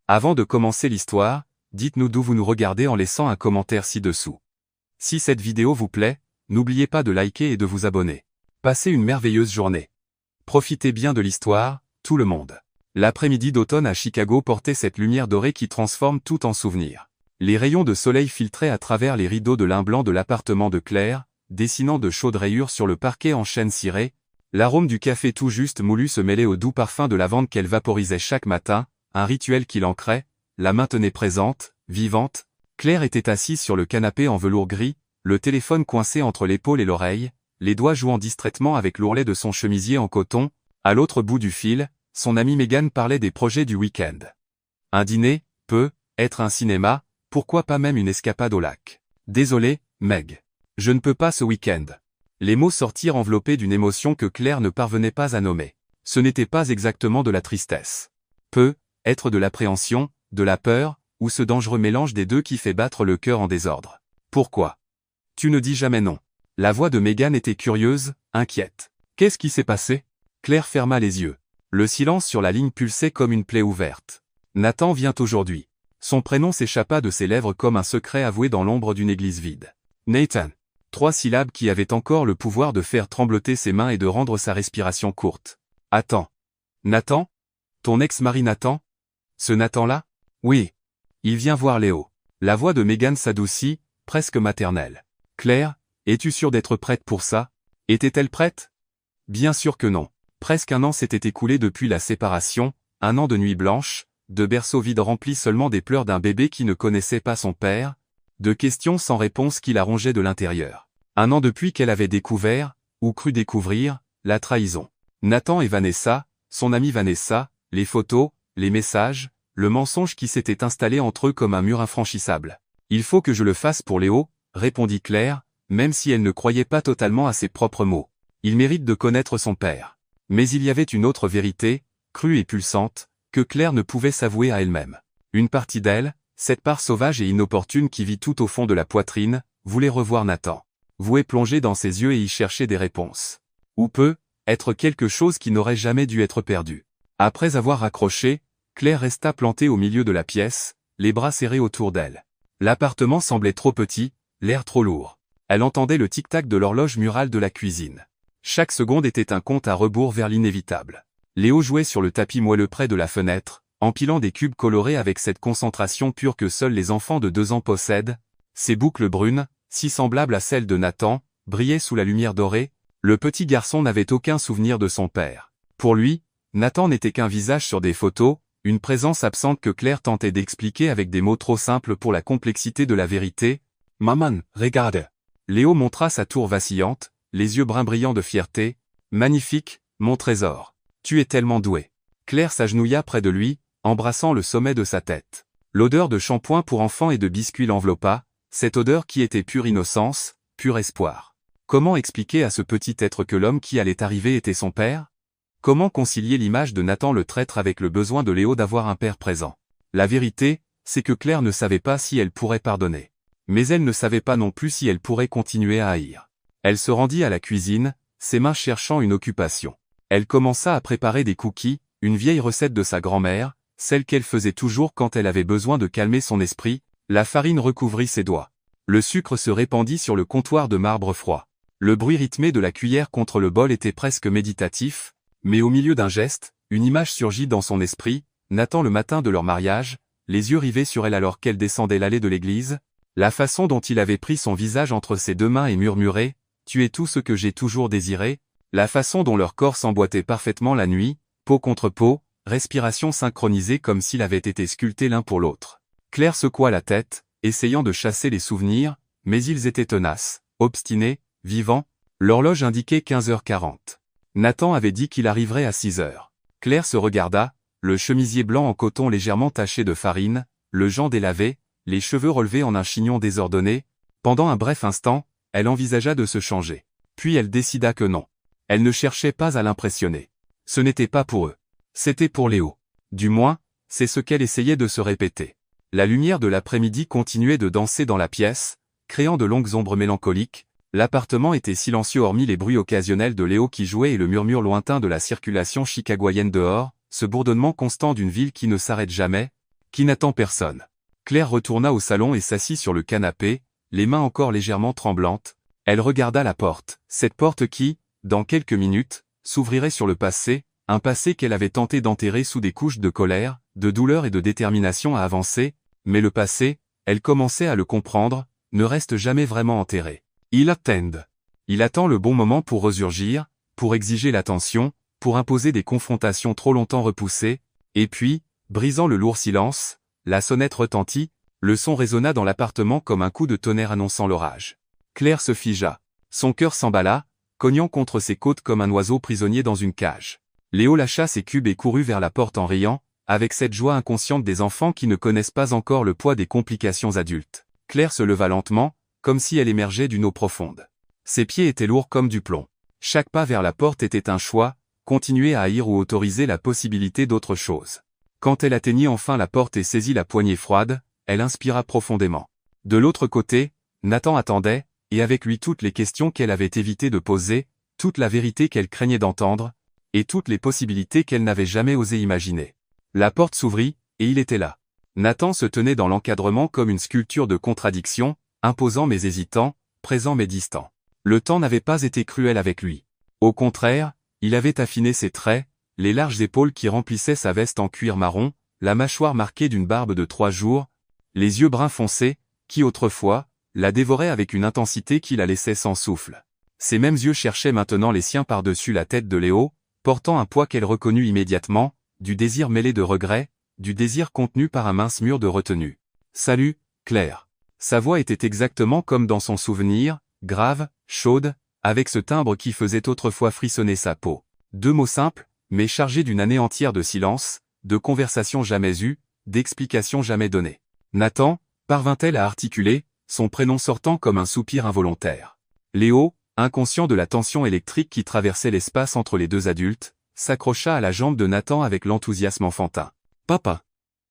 Avant de commencer l'histoire, dites-nous d'où vous nous regardez en laissant un commentaire ci-dessous. Si cette vidéo vous plaît, n'oubliez pas de liker et de vous abonner. Passez une merveilleuse journée. Profitez bien de l'histoire, tout le monde. L'après-midi d'automne à Chicago portait cette lumière dorée qui transforme tout en souvenir. Les rayons de soleil filtraient à travers les rideaux de lin blanc de l'appartement de Claire, dessinant de chaudes rayures sur le parquet en chêne ciré. L'arôme du café tout juste moulu se mêlait au doux parfum de lavande qu'elle vaporisait chaque matin, un rituel qui l'ancrait, la maintenait présente, vivante. Claire était assise sur le canapé en velours gris, le téléphone coincé entre l'épaule et l'oreille, les doigts jouant distraitement avec l'ourlet de son chemisier en coton. À l'autre bout du fil, son amie Megan parlait des projets du week-end. Un dîner, être un cinéma, pourquoi pas même une escapade au lac. Désolé, Meg. Je ne peux pas ce week-end. Les mots sortirent enveloppés d'une émotion que Claire ne parvenait pas à nommer. Ce n'était pas exactement de la tristesse. Être de l'appréhension, de la peur, ou ce dangereux mélange des deux qui fait battre le cœur en désordre. Pourquoi? Tu ne dis jamais non. La voix de Megan était curieuse, inquiète. Qu'est-ce qui s'est passé? Claire ferma les yeux. Le silence sur la ligne pulsait comme une plaie ouverte. Nathan vient aujourd'hui. Son prénom s'échappa de ses lèvres comme un secret avoué dans l'ombre d'une église vide. Nathan. 3 syllabes qui avaient encore le pouvoir de faire trembloter ses mains et de rendre sa respiration courte. Attends. Nathan? Ton ex-mari Nathan? Ce Nathan-là? Oui. Il vient voir Léo. La voix de Megan s'adoucit, presque maternelle. Claire, es-tu sûre d'être prête pour ça? Était-elle prête? Bien sûr que non. Presque un an s'était écoulé depuis la séparation, un an de nuits blanches, de berceaux vides remplis seulement des pleurs d'un bébé qui ne connaissait pas son père, de questions sans réponse qui la rongeaient de l'intérieur. Un an depuis qu'elle avait découvert, ou cru découvrir, la trahison. Nathan et Vanessa, son amie Vanessa, les photos, les messages, le mensonge qui s'était installé entre eux comme un mur infranchissable. Il faut que je le fasse pour Léo, répondit Claire, même si elle ne croyait pas totalement à ses propres mots. Il mérite de connaître son père. Mais il y avait une autre vérité, crue et pulsante, que Claire ne pouvait s'avouer à elle-même. Une partie d'elle, cette part sauvage et inopportune qui vit tout au fond de la poitrine, voulait revoir Nathan. Vouait plonger dans ses yeux et y chercher des réponses. Ou être quelque chose qui n'aurait jamais dû être perdu. Après avoir raccroché, Claire resta plantée au milieu de la pièce, les bras serrés autour d'elle. L'appartement semblait trop petit, l'air trop lourd. Elle entendait le tic-tac de l'horloge murale de la cuisine. Chaque seconde était un compte à rebours vers l'inévitable. Léo jouait sur le tapis moelleux près de la fenêtre, empilant des cubes colorés avec cette concentration pure que seuls les enfants de 2 ans possèdent. Ses boucles brunes, si semblables à celles de Nathan, brillaient sous la lumière dorée. Le petit garçon n'avait aucun souvenir de son père. Pour lui, Nathan n'était qu'un visage sur des photos, une présence absente que Claire tentait d'expliquer avec des mots trop simples pour la complexité de la vérité. « Maman, regarde !» Léo montra sa tour vacillante, les yeux bruns brillants de fierté. « Magnifique, mon trésor. Tu es tellement doué. » Claire s'agenouilla près de lui, embrassant le sommet de sa tête. L'odeur de shampoing pour enfants et de biscuits l'enveloppa, cette odeur qui était pure innocence, pur espoir. Comment expliquer à ce petit être que l'homme qui allait arriver était son père? Comment concilier l'image de Nathan le traître avec le besoin de Léo d'avoir un père présent? La vérité, c'est que Claire ne savait pas si elle pourrait pardonner. Mais elle ne savait pas non plus si elle pourrait continuer à haïr. Elle se rendit à la cuisine, ses mains cherchant une occupation. Elle commença à préparer des cookies, une vieille recette de sa grand-mère, celle qu'elle faisait toujours quand elle avait besoin de calmer son esprit. La farine recouvrit ses doigts. Le sucre se répandit sur le comptoir de marbre froid. Le bruit rythmé de la cuillère contre le bol était presque méditatif, mais au milieu d'un geste, une image surgit dans son esprit, Nathan le matin de leur mariage, les yeux rivés sur elle alors qu'elle descendait l'allée de l'église, la façon dont il avait pris son visage entre ses 2 mains et murmuré « Tu es tout ce que j'ai toujours désiré », la façon dont leur corps s'emboîtait parfaitement la nuit, peau contre peau, respiration synchronisée comme s'ils avaient été sculptés l'un pour l'autre. Claire secoua la tête, essayant de chasser les souvenirs, mais ils étaient tenaces, obstinés, vivants. L'horloge indiquait 15h40. Nathan avait dit qu'il arriverait à 6h. Claire se regarda, le chemisier blanc en coton légèrement taché de farine, le gant délavé, les cheveux relevés en un chignon désordonné. Pendant un bref instant, elle envisagea de se changer. Puis elle décida que non. Elle ne cherchait pas à l'impressionner. Ce n'était pas pour eux. C'était pour Léo. Du moins, c'est ce qu'elle essayait de se répéter. La lumière de l'après-midi continuait de danser dans la pièce, créant de longues ombres mélancoliques. L'appartement était silencieux hormis les bruits occasionnels de Léo qui jouait et le murmure lointain de la circulation chicagoienne dehors, ce bourdonnement constant d'une ville qui ne s'arrête jamais. Qui n'attend personne. Claire retourna au salon et s'assit sur le canapé, les mains encore légèrement tremblantes. Elle regarda la porte. Cette porte qui, dans quelques minutes, s'ouvrirait sur le passé, un passé qu'elle avait tenté d'enterrer sous des couches de colère, de douleur et de détermination à avancer, mais le passé, elle commençait à le comprendre, ne reste jamais vraiment enterré. Il attend. Il attend le bon moment pour resurgir, pour exiger l'attention, pour imposer des confrontations trop longtemps repoussées, et puis, brisant le lourd silence, la sonnette retentit, le son résonna dans l'appartement comme un coup de tonnerre annonçant l'orage. Claire se figea. Son cœur s'emballa, cognant contre ses côtes comme un oiseau prisonnier dans une cage. Léo lâcha ses cubes et courut vers la porte en riant, avec cette joie inconsciente des enfants qui ne connaissent pas encore le poids des complications adultes. Claire se leva lentement, comme si elle émergeait d'une eau profonde. Ses pieds étaient lourds comme du plomb. Chaque pas vers la porte était un choix, continuer à haïr ou autoriser la possibilité d'autre chose. Quand elle atteignit enfin la porte et saisit la poignée froide, elle inspira profondément. De l'autre côté, Nathan attendait, et avec lui toutes les questions qu'elle avait évité de poser, toute la vérité qu'elle craignait d'entendre, et toutes les possibilités qu'elle n'avait jamais osé imaginer. La porte s'ouvrit, et il était là. Nathan se tenait dans l'encadrement comme une sculpture de contradiction, imposant mais hésitant, présent mais distant. Le temps n'avait pas été cruel avec lui. Au contraire, il avait affiné ses traits, les larges épaules qui remplissaient sa veste en cuir marron, la mâchoire marquée d'une barbe de 3 jours, les yeux bruns foncés, qui autrefois, la dévoraient avec une intensité qui la laissait sans souffle. Ces mêmes yeux cherchaient maintenant les siens par-dessus la tête de Léo, portant un poids qu'elle reconnut immédiatement, du désir mêlé de regret, du désir contenu par un mince mur de retenue. « Salut, Claire !» Sa voix était exactement comme dans son souvenir, grave, chaude, avec ce timbre qui faisait autrefois frissonner sa peau. 2 mots simples, mais chargés d'une année entière de silence, de conversations jamais eues, d'explications jamais données. Nathan, parvint-elle à articuler, son prénom sortant comme un soupir involontaire. Léo, inconscient de la tension électrique qui traversait l'espace entre les deux adultes, s'accrocha à la jambe de Nathan avec l'enthousiasme enfantin. « Papa!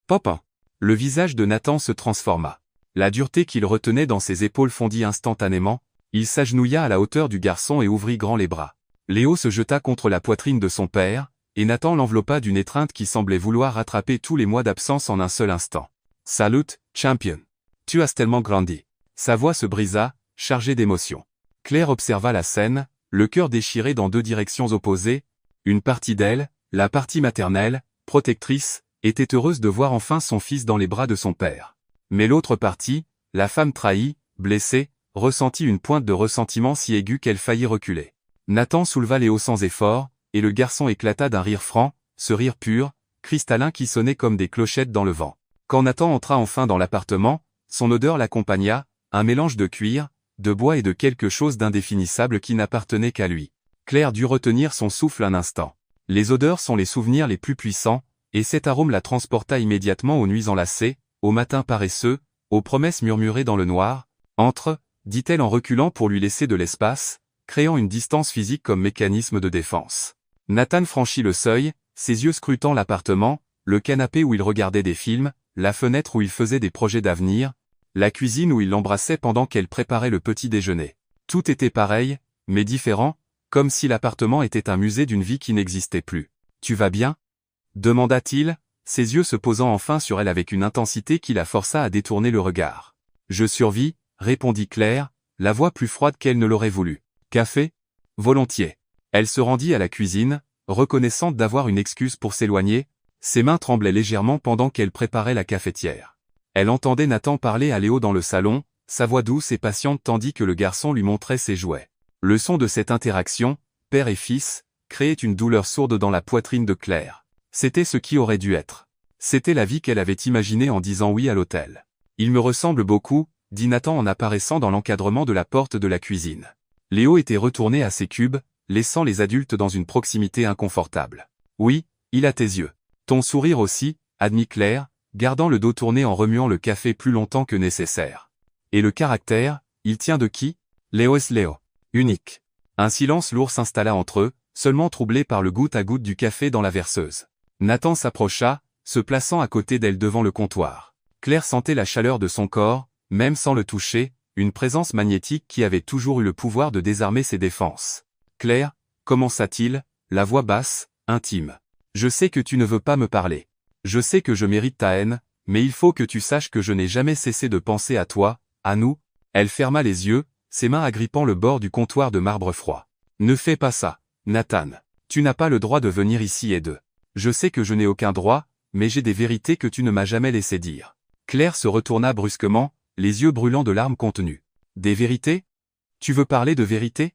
Papa !» Le visage de Nathan se transforma. La dureté qu'il retenait dans ses épaules fondit instantanément, il s'agenouilla à la hauteur du garçon et ouvrit grand les bras. Léo se jeta contre la poitrine de son père, et Nathan l'enveloppa d'une étreinte qui semblait vouloir rattraper tous les mois d'absence en un seul instant. « Salut, champion! Tu as tellement grandi !» Sa voix se brisa, chargée d'émotion. Claire observa la scène, le cœur déchiré dans 2 directions opposées. Une partie d'elle, la partie maternelle, protectrice, était heureuse de voir enfin son fils dans les bras de son père. Mais l'autre partie, la femme trahie, blessée, ressentit une pointe de ressentiment si aiguë qu'elle faillit reculer. Nathan souleva Léo sans effort, et le garçon éclata d'un rire franc, ce rire pur, cristallin qui sonnait comme des clochettes dans le vent. Quand Nathan entra enfin dans l'appartement, son odeur l'accompagna, un mélange de cuir, de bois et de quelque chose d'indéfinissable qui n'appartenait qu'à lui. Claire dut retenir son souffle un instant. Les odeurs sont les souvenirs les plus puissants, et cet arôme la transporta immédiatement aux nuits enlacées, aux matins paresseux, aux promesses murmurées dans le noir. « Entre », dit-elle en reculant pour lui laisser de l'espace, créant une distance physique comme mécanisme de défense. Nathan franchit le seuil, ses yeux scrutant l'appartement, le canapé où il regardait des films, la fenêtre où il faisait des projets d'avenir, la cuisine où il l'embrassait pendant qu'elle préparait le petit déjeuner. Tout était pareil, mais différent, comme si l'appartement était un musée d'une vie qui n'existait plus. « Tu vas bien ?» demanda-t-il, ses yeux se posant enfin sur elle avec une intensité qui la força à détourner le regard. « Je survis », répondit Claire, la voix plus froide qu'elle ne l'aurait voulu. « Café ? » Volontiers. Elle se rendit à la cuisine, reconnaissante d'avoir une excuse pour s'éloigner, ses mains tremblaient légèrement pendant qu'elle préparait la cafetière. Elle entendait Nathan parler à Léo dans le salon, sa voix douce et patiente tandis que le garçon lui montrait ses jouets. Le son de cette interaction, père et fils, créait une douleur sourde dans la poitrine de Claire. C'était ce qui aurait dû être. C'était la vie qu'elle avait imaginée en disant oui à l'hôtel. « Il me ressemble beaucoup », dit Nathan en apparaissant dans l'encadrement de la porte de la cuisine. Léo était retourné à ses cubes, laissant les adultes dans une proximité inconfortable. « Oui, il a tes yeux. Ton sourire aussi », admit Claire, gardant le dos tourné en remuant le café plus longtemps que nécessaire. « Et le caractère, il tient de qui ? Léo est Léo. Unique. » Un silence lourd s'installa entre eux, seulement troublé par le goutte à goutte du café dans la verseuse. Nathan s'approcha, se plaçant à côté d'elle devant le comptoir. Claire sentait la chaleur de son corps, même sans le toucher, une présence magnétique qui avait toujours eu le pouvoir de désarmer ses défenses. « Claire », commença-t-il, la voix basse, intime. « Je sais que tu ne veux pas me parler. Je sais que je mérite ta haine, Mais il faut que tu saches que je n'ai jamais cessé de penser à toi, à nous. Elle ferma les yeux, ses mains agrippant le bord du comptoir de marbre froid. Ne fais pas ça, Nathan. Tu n'as pas le droit de venir ici et de... Je sais que je n'ai aucun droit, mais j'ai des vérités que tu ne m'as jamais laissé dire. Claire se retourna brusquement, les yeux brûlants de larmes contenues. Des vérités? Tu veux parler de vérité?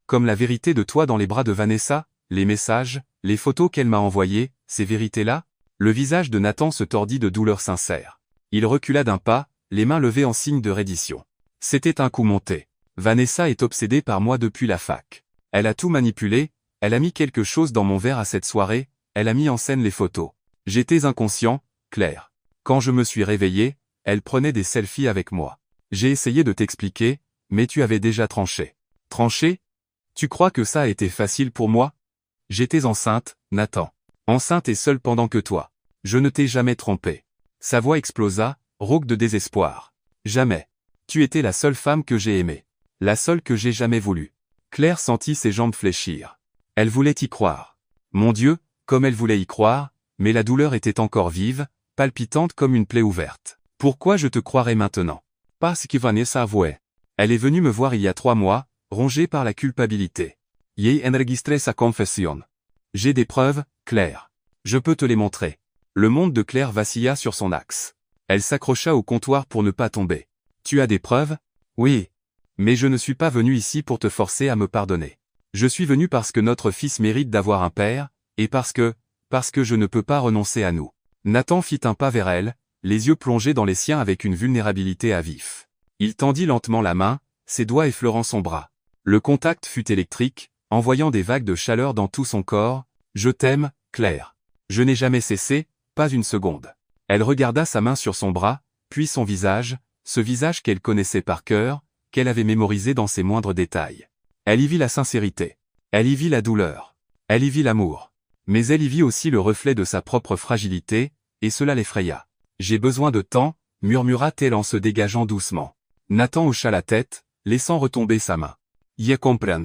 Comme la vérité de toi dans les bras de Vanessa, les messages, les photos qu'elle m'a envoyées, ces vérités-là? Le visage de Nathan se tordit de douleur sincère. Il recula d'un pas, les mains levées en signe de reddition. C'était un coup monté. Vanessa est obsédée par moi depuis la fac. Elle a tout manipulé, elle a mis quelque chose dans mon verre à cette soirée, elle a mis en scène les photos. J'étais inconscient, Claire. Quand je me suis réveillé, elle prenait des selfies avec moi. J'ai essayé de t'expliquer, mais tu avais déjà tranché. Tranché? Tu crois que ça a été facile pour moi? J'étais enceinte, Nathan. Enceinte et seule pendant que toi. Je ne t'ai jamais trompé. Sa voix explosa, rauque de désespoir. Jamais. Tu étais la seule femme que j'ai aimée. La seule que j'ai jamais voulu. Claire sentit ses jambes fléchir. Elle voulait y croire. Mon Dieu, comme elle voulait y croire, mais la douleur était encore vive, palpitante comme une plaie ouverte. Pourquoi je te croirais maintenant? Parce que Vanessa avouait. Elle est venue me voir il y a 3 mois, rongée par la culpabilité. J'ai enregistré sa confession. J'ai des preuves, Claire. Je peux te les montrer. Le monde de Claire vacilla sur son axe. Elle s'accrocha au comptoir pour ne pas tomber. Tu as des preuves? Oui. Mais je ne suis pas venu ici pour te forcer à me pardonner. Je suis venu parce que notre fils mérite d'avoir un père, et parce que je ne peux pas renoncer à nous. Nathan fit un pas vers elle, les yeux plongés dans les siens avec une vulnérabilité à vif. Il tendit lentement la main, ses doigts effleurant son bras. Le contact fut électrique, envoyant des vagues de chaleur dans tout son corps. Je t'aime, Claire. Je n'ai jamais cessé, pas une seconde. Elle regarda sa main sur son bras, puis son visage, ce visage qu'elle connaissait par cœur, qu'elle avait mémorisé dans ses moindres détails. Elle y vit la sincérité. Elle y vit la douleur. Elle y vit l'amour. Mais elle y vit aussi le reflet de sa propre fragilité, et cela l'effraya. J'ai besoin de temps, murmura-t-elle en se dégageant doucement. Nathan hocha la tête, laissant retomber sa main. Je comprends.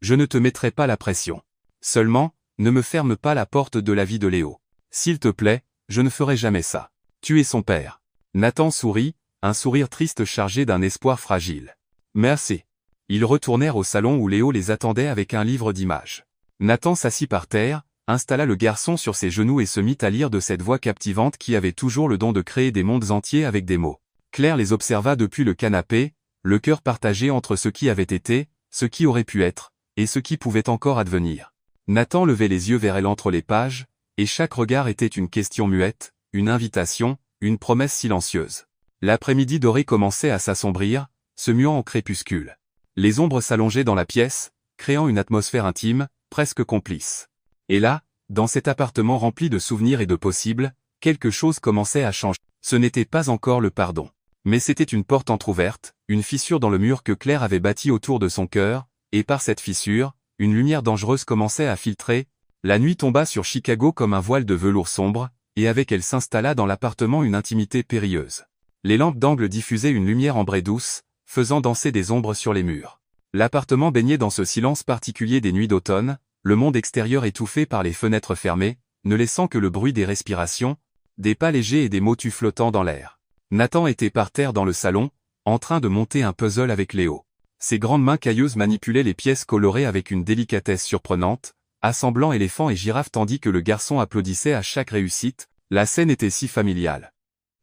Je ne te mettrai pas la pression. Seulement, ne me ferme pas la porte de la vie de Léo. S'il te plaît, je ne ferai jamais ça. Tu es son père. Nathan sourit, un sourire triste chargé d'un espoir fragile. Merci. Ils retournèrent au salon où Léo les attendait avec un livre d'images. Nathan s'assit par terre, installa le garçon sur ses genoux et se mit à lire de cette voix captivante qui avait toujours le don de créer des mondes entiers avec des mots. Claire les observa depuis le canapé, le cœur partagé entre ce qui avait été, ce qui aurait pu être, et ce qui pouvait encore advenir. Nathan levait les yeux vers elle entre les pages, et chaque regard était une question muette, une invitation, une promesse silencieuse. L'après-midi doré commençait à s'assombrir, se muant en crépuscule. Les ombres s'allongeaient dans la pièce, créant une atmosphère intime, presque complice. Et là, dans cet appartement rempli de souvenirs et de possibles, quelque chose commençait à changer. Ce n'était pas encore le pardon. Mais c'était une porte entr'ouverte, une fissure dans le mur que Claire avait bâti autour de son cœur, et par cette fissure, une lumière dangereuse commençait à filtrer. La nuit tomba sur Chicago comme un voile de velours sombre, et avec elle s'installa dans l'appartement une intimité périlleuse. Les lampes d'angle diffusaient une lumière ambrée douce, faisant danser des ombres sur les murs. L'appartement baignait dans ce silence particulier des nuits d'automne, le monde extérieur étouffé par les fenêtres fermées, ne laissant que le bruit des respirations, des pas légers et des mots tus flottant dans l'air. Nathan était par terre dans le salon, en train de monter un puzzle avec Léo. Ses grandes mains cailleuses manipulaient les pièces colorées avec une délicatesse surprenante, assemblant éléphants et girafes tandis que le garçon applaudissait à chaque réussite. La scène était si familiale,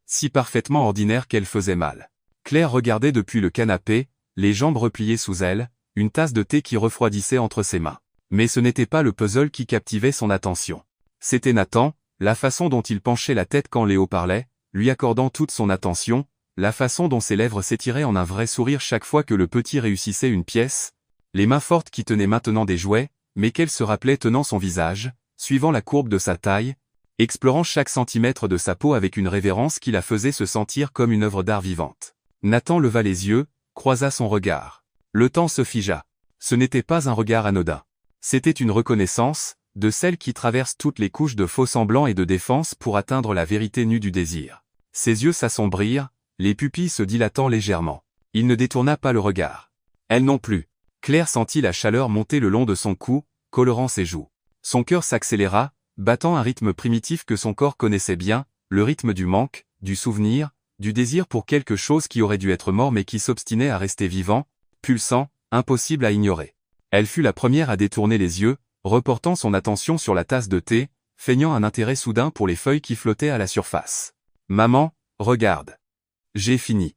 si parfaitement ordinaire qu'elle faisait mal. Claire regardait depuis le canapé, les jambes repliées sous elle, une tasse de thé qui refroidissait entre ses mains. Mais ce n'était pas le puzzle qui captivait son attention. C'était Nathan, la façon dont il penchait la tête quand Léo parlait, lui accordant toute son attention, la façon dont ses lèvres s'étiraient en un vrai sourire chaque fois que le petit réussissait une pièce, les mains fortes qui tenaient maintenant des jouets, mais qu'elle se rappelait tenant son visage, suivant la courbe de sa taille, explorant chaque centimètre de sa peau avec une révérence qui la faisait se sentir comme une œuvre d'art vivante. Nathan leva les yeux, croisa son regard. Le temps se figea. Ce n'était pas un regard anodin. C'était une reconnaissance, de celle qui traverse toutes les couches de faux semblants et de défense pour atteindre la vérité nue du désir. Ses yeux s'assombrirent, les pupilles se dilatant légèrement. Il ne détourna pas le regard. Elle non plus. Claire sentit la chaleur monter le long de son cou, colorant ses joues. Son cœur s'accéléra, battant un rythme primitif que son corps connaissait bien, le rythme du manque, du souvenir, du désir pour quelque chose qui aurait dû être mort mais qui s'obstinait à rester vivant, pulsant, impossible à ignorer. Elle fut la première à détourner les yeux, reportant son attention sur la tasse de thé, feignant un intérêt soudain pour les feuilles qui flottaient à la surface. « Maman, regarde. J'ai fini. »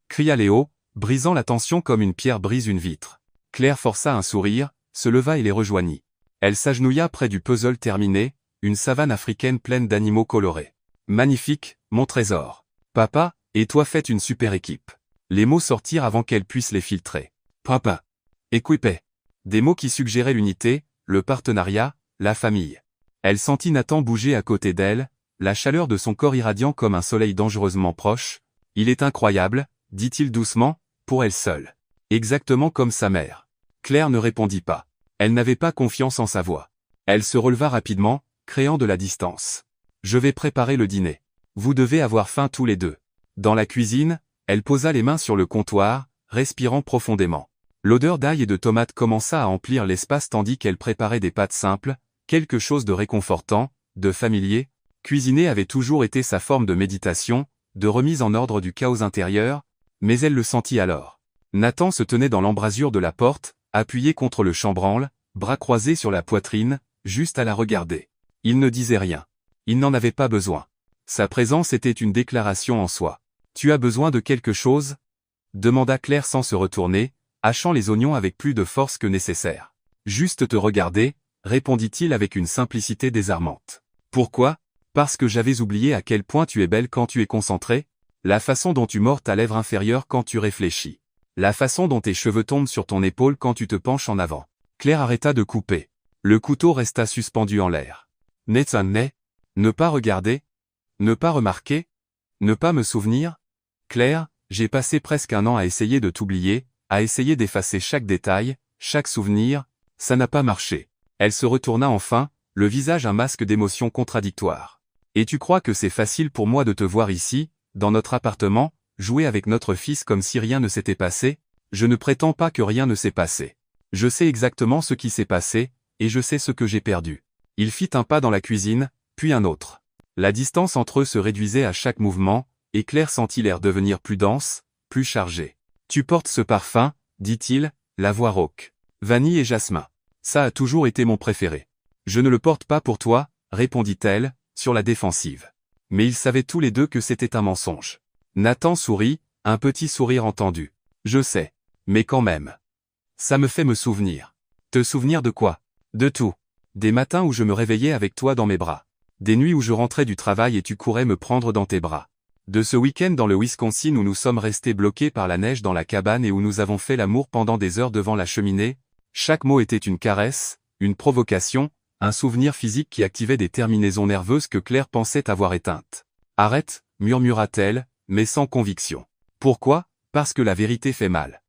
cria Léo, brisant la tension comme une pierre brise une vitre. Claire força un sourire, se leva et les rejoignit. Elle s'agenouilla près du puzzle terminé, une savane africaine pleine d'animaux colorés. « Magnifique, mon trésor. Papa, et toi faites une super équipe. » Les mots sortirent avant qu'elle puisse les filtrer. « Papa. Équipé. » Des mots qui suggéraient l'unité, le partenariat, la famille. Elle sentit Nathan bouger à côté d'elle, la chaleur de son corps irradiant comme un soleil dangereusement proche. « Il est incroyable, » dit-il doucement, pour elle seule. Exactement comme sa mère. Claire ne répondit pas. Elle n'avait pas confiance en sa voix. Elle se releva rapidement, créant de la distance. « Je vais préparer le dîner. Vous devez avoir faim tous les deux. » Dans la cuisine, elle posa les mains sur le comptoir, respirant profondément. L'odeur d'ail et de tomates commença à emplir l'espace tandis qu'elle préparait des pâtes simples, quelque chose de réconfortant, de familier. Cuisiner avait toujours été sa forme de méditation, de remise en ordre du chaos intérieur, mais elle le sentit alors. Nathan se tenait dans l'embrasure de la porte, appuyé contre le chambranle, bras croisés sur la poitrine, juste à la regarder. Il ne disait rien. Il n'en avait pas besoin. Sa présence était une déclaration en soi. « Tu as besoin de quelque chose ?» demanda Claire sans se retourner, hachant les oignons avec plus de force que nécessaire. « Juste te regarder » répondit-il avec une simplicité désarmante. « Pourquoi ? Parce que j'avais oublié à quel point tu es belle quand tu es concentrée, la façon dont tu mords ta lèvre inférieure quand tu réfléchis, la façon dont tes cheveux tombent sur ton épaule quand tu te penches en avant. » Claire arrêta de couper. Le couteau resta suspendu en l'air. « N'est-ce un nez ? Ne pas regarder ? Ne pas remarquer ? Ne pas me souvenir ? Claire, j'ai passé presque un an à essayer de t'oublier, à essayer d'effacer chaque détail, chaque souvenir, ça n'a pas marché. » Elle se retourna enfin, le visage un masque d'émotions contradictoires. « Et tu crois que c'est facile pour moi de te voir ici, dans notre appartement, jouer avec notre fils comme si rien ne s'était passé ? Je ne prétends pas que rien ne s'est passé. Je sais exactement ce qui s'est passé, et je sais ce que j'ai perdu. » Il fit un pas dans la cuisine, puis un autre. La distance entre eux se réduisait à chaque mouvement, et Claire sentit l'air devenir plus dense, plus chargé. « Tu portes ce parfum, » dit-il, la voix rauque. « Vanille et jasmin. Ça a toujours été mon préféré. »« Je ne le porte pas pour toi, » répondit-elle, sur la défensive. Mais ils savaient tous les deux que c'était un mensonge. Nathan sourit, un petit sourire entendu. « Je sais. Mais quand même. Ça me fait me souvenir. » « Te souvenir de quoi ? » ? « De tout. Des matins où je me réveillais avec toi dans mes bras. Des nuits où je rentrais du travail et tu courais me prendre dans tes bras. De ce week-end dans le Wisconsin où nous sommes restés bloqués par la neige dans la cabane et où nous avons fait l'amour pendant des heures devant la cheminée. Chaque mot était une caresse, une provocation, un souvenir physique qui activait des terminaisons nerveuses que Claire pensait avoir éteintes. « Arrête » murmura-t-elle, mais sans conviction. « Pourquoi ? Parce que la vérité fait mal.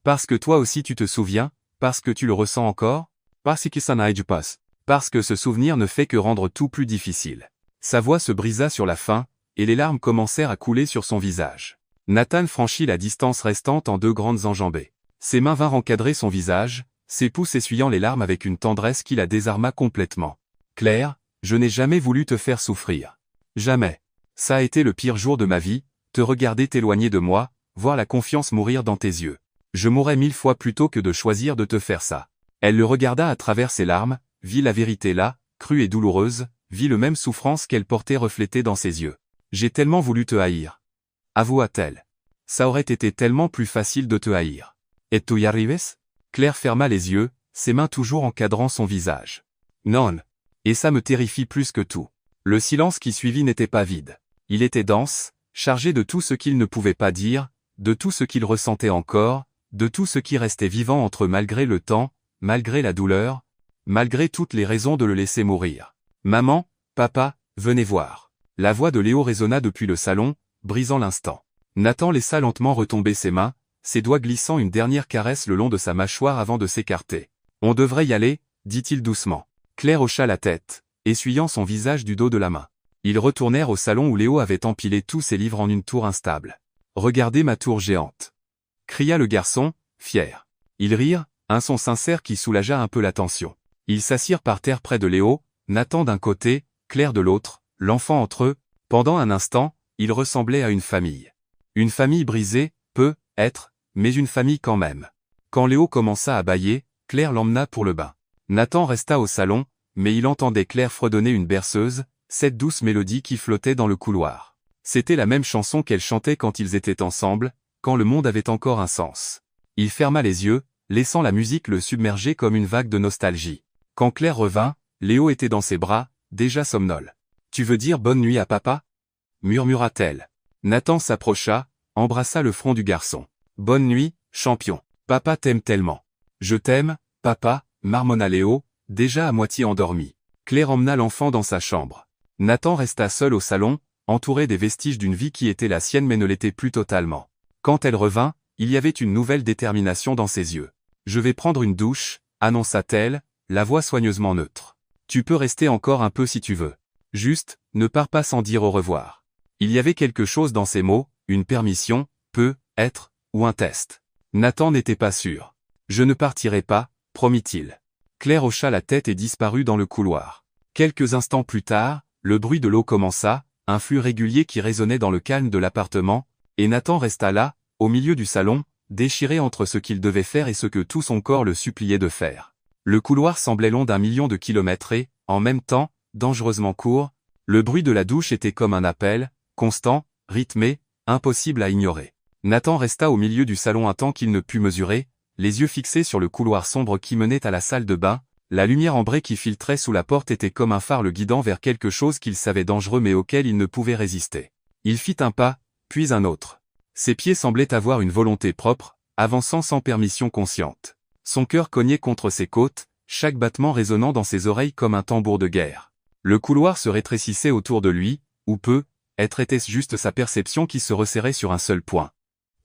Parce que toi aussi tu te souviens, parce que tu le ressens encore ? Parce que ça n'aide pas. Parce que ce souvenir ne fait que rendre tout plus difficile. » Sa voix se brisa sur la fin, et les larmes commencèrent à couler sur son visage. Nathan franchit la distance restante en deux grandes enjambées. Ses mains vinrent encadrer son visage, ses pouces essuyant les larmes avec une tendresse qui la désarma complètement. « Claire, je n'ai jamais voulu te faire souffrir. Jamais. Ça a été le pire jour de ma vie, te regarder t'éloigner de moi, voir la confiance mourir dans tes yeux. Je mourrais 1000 fois plutôt que de choisir de te faire ça. » Elle le regarda à travers ses larmes, vit la vérité là, crue et douloureuse, vit le même souffrance qu'elle portait reflétée dans ses yeux. « J'ai tellement voulu te haïr. » avoua-t-elle. « Ça aurait été tellement plus facile de te haïr. » « Et tu y arrives ?» Claire ferma les yeux, ses mains toujours encadrant son visage. « Non. Et ça me terrifie plus que tout. » Le silence qui suivit n'était pas vide. Il était dense, chargé de tout ce qu'il ne pouvait pas dire, de tout ce qu'il ressentait encore, de tout ce qui restait vivant entre eux malgré le temps, malgré la douleur, malgré toutes les raisons de le laisser mourir. « Maman, papa, venez voir. » La voix de Léo résonna depuis le salon, brisant l'instant. Nathan laissa lentement retomber ses mains, ses doigts glissant une dernière caresse le long de sa mâchoire avant de s'écarter. « On devrait y aller, » dit-il doucement. Claire hocha la tête, essuyant son visage du dos de la main. Ils retournèrent au salon où Léo avait empilé tous ses livres en une tour instable. « Regardez ma tour géante !» cria le garçon, fier. Ils rirent, un son sincère qui soulagea un peu la tension. Ils s'assirent par terre près de Léo, Nathan d'un côté, Claire de l'autre, l'enfant entre eux. Pendant un instant, Il ressemblait à une famille. Une famille brisée, peut-être, mais une famille quand même. Quand Léo commença à bâiller, Claire l'emmena pour le bain. Nathan resta au salon, mais il entendait Claire fredonner une berceuse, cette douce mélodie qui flottait dans le couloir. C'était la même chanson qu'elle chantait quand ils étaient ensemble, quand le monde avait encore un sens. Il ferma les yeux, laissant la musique le submerger comme une vague de nostalgie. Quand Claire revint, Léo était dans ses bras, déjà somnole. « Tu veux dire bonne nuit à papa ?» murmura-t-elle. Nathan s'approcha, embrassa le front du garçon. « Bonne nuit, champion. Papa t'aime tellement. »« Je t'aime, papa » marmonna Léo, déjà à moitié endormi. Claire emmena l'enfant dans sa chambre. Nathan resta seul au salon, entouré des vestiges d'une vie qui était la sienne mais ne l'était plus totalement. Quand elle revint, il y avait une nouvelle détermination dans ses yeux. « Je vais prendre une douche » annonça-t-elle, la voix soigneusement neutre. « Tu peux rester encore un peu si tu veux. Juste, ne pars pas sans dire au revoir. » Il y avait quelque chose dans ces mots, une permission, peut-être, ou un test. Nathan n'était pas sûr. « Je ne partirai pas » promit-il. Claire hocha la tête et disparut dans le couloir. Quelques instants plus tard, le bruit de l'eau commença, un flux régulier qui résonnait dans le calme de l'appartement, et Nathan resta là, au milieu du salon, déchiré entre ce qu'il devait faire et ce que tout son corps le suppliait de faire. Le couloir semblait long d'1 million de kilomètres et, en même temps, dangereusement court. Le bruit de la douche était comme un appel, constant, rythmé, impossible à ignorer. Nathan resta au milieu du salon un temps qu'il ne put mesurer, les yeux fixés sur le couloir sombre qui menait à la salle de bain. La lumière ambrée qui filtrait sous la porte était comme un phare le guidant vers quelque chose qu'il savait dangereux mais auquel il ne pouvait résister. Il fit un pas, puis un autre. Ses pieds semblaient avoir une volonté propre, avançant sans permission consciente. Son cœur cognait contre ses côtes, chaque battement résonnant dans ses oreilles comme un tambour de guerre. Le couloir se rétrécissait autour de lui, ou peut-être était-ce juste sa perception qui se resserrait sur un seul point.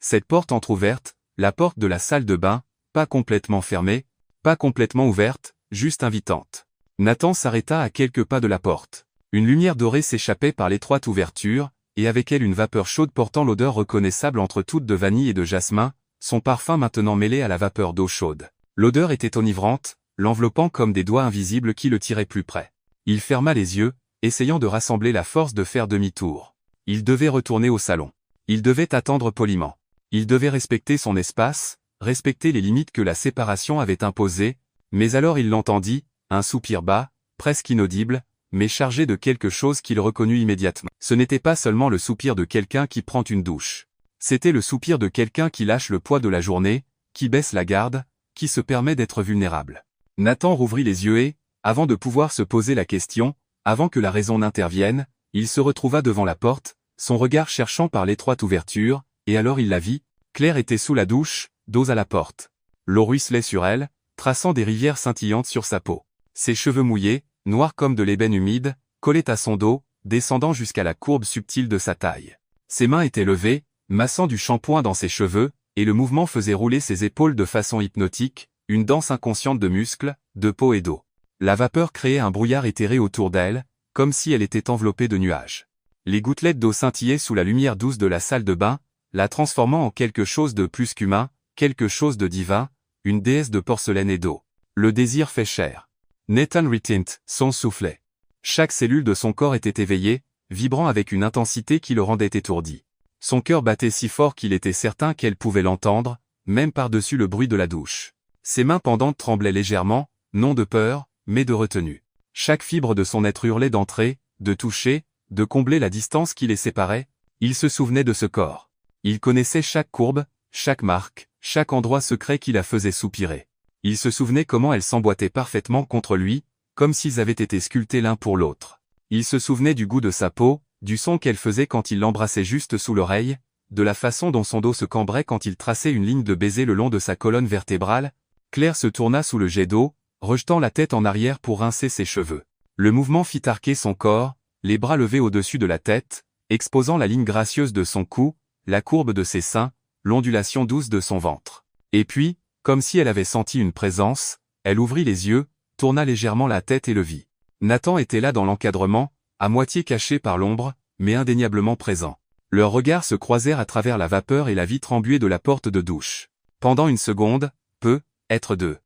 Cette porte entr'ouverte, la porte de la salle de bain, pas complètement fermée, pas complètement ouverte, juste invitante. Nathan s'arrêta à quelques pas de la porte. Une lumière dorée s'échappait par l'étroite ouverture, et avec elle une vapeur chaude portant l'odeur reconnaissable entre toutes de vanille et de jasmin, son parfum maintenant mêlé à la vapeur d'eau chaude. L'odeur était enivrante, l'enveloppant comme des doigts invisibles qui le tiraient plus près. Il ferma les yeux, essayant de rassembler la force de faire demi-tour. Il devait retourner au salon. Il devait attendre poliment. Il devait respecter son espace, respecter les limites que la séparation avait imposées, mais alors il l'entendit, un soupir bas, presque inaudible, mais chargé de quelque chose qu'il reconnut immédiatement. Ce n'était pas seulement le soupir de quelqu'un qui prend une douche. C'était le soupir de quelqu'un qui lâche le poids de la journée, qui baisse la garde, qui se permet d'être vulnérable. Nathan rouvrit les yeux et, avant de pouvoir se poser la question, avant que la raison n'intervienne, il se retrouva devant la porte, son regard cherchant par l'étroite ouverture, et alors il la vit. Claire était sous la douche, dos à la porte. L'eau ruisselait sur elle, traçant des rivières scintillantes sur sa peau. Ses cheveux mouillés, noirs comme de l'ébène humide, collaient à son dos, descendant jusqu'à la courbe subtile de sa taille. Ses mains étaient levées, massant du shampoing dans ses cheveux, et le mouvement faisait rouler ses épaules de façon hypnotique, une danse inconsciente de muscles, de peau et d'eau. La vapeur créait un brouillard éthéré autour d'elle, comme si elle était enveloppée de nuages. Les gouttelettes d'eau scintillaient sous la lumière douce de la salle de bain, la transformant en quelque chose de plus qu'humain, quelque chose de divin, une déesse de porcelaine et d'eau. Le désir fait chair. Nathan retint son soufflet. Chaque cellule de son corps était éveillée, vibrant avec une intensité qui le rendait étourdi. Son cœur battait si fort qu'il était certain qu'elle pouvait l'entendre, même par-dessus le bruit de la douche. Ses mains pendantes tremblaient légèrement, non de peur, mais de retenue. Chaque fibre de son être hurlait d'entrer, de toucher, de combler la distance qui les séparait. Il se souvenait de ce corps. Il connaissait chaque courbe, chaque marque, chaque endroit secret qui la faisait soupirer. Il se souvenait comment elle s'emboîtait parfaitement contre lui, comme s'ils avaient été sculptés l'un pour l'autre. Il se souvenait du goût de sa peau, du son qu'elle faisait quand il l'embrassait juste sous l'oreille, de la façon dont son dos se cambrait quand il traçait une ligne de baiser le long de sa colonne vertébrale. Claire se tourna sous le jet d'eau, rejetant la tête en arrière pour rincer ses cheveux. Le mouvement fit arquer son corps, les bras levés au-dessus de la tête, exposant la ligne gracieuse de son cou, la courbe de ses seins, l'ondulation douce de son ventre. Et puis, comme si elle avait senti une présence, elle ouvrit les yeux, tourna légèrement la tête et le vit. Nathan était là dans l'encadrement, à moitié caché par l'ombre, mais indéniablement présent. Leurs regards se croisèrent à travers la vapeur et la vitre embuée de la porte de douche. Pendant une seconde, peut-être deux.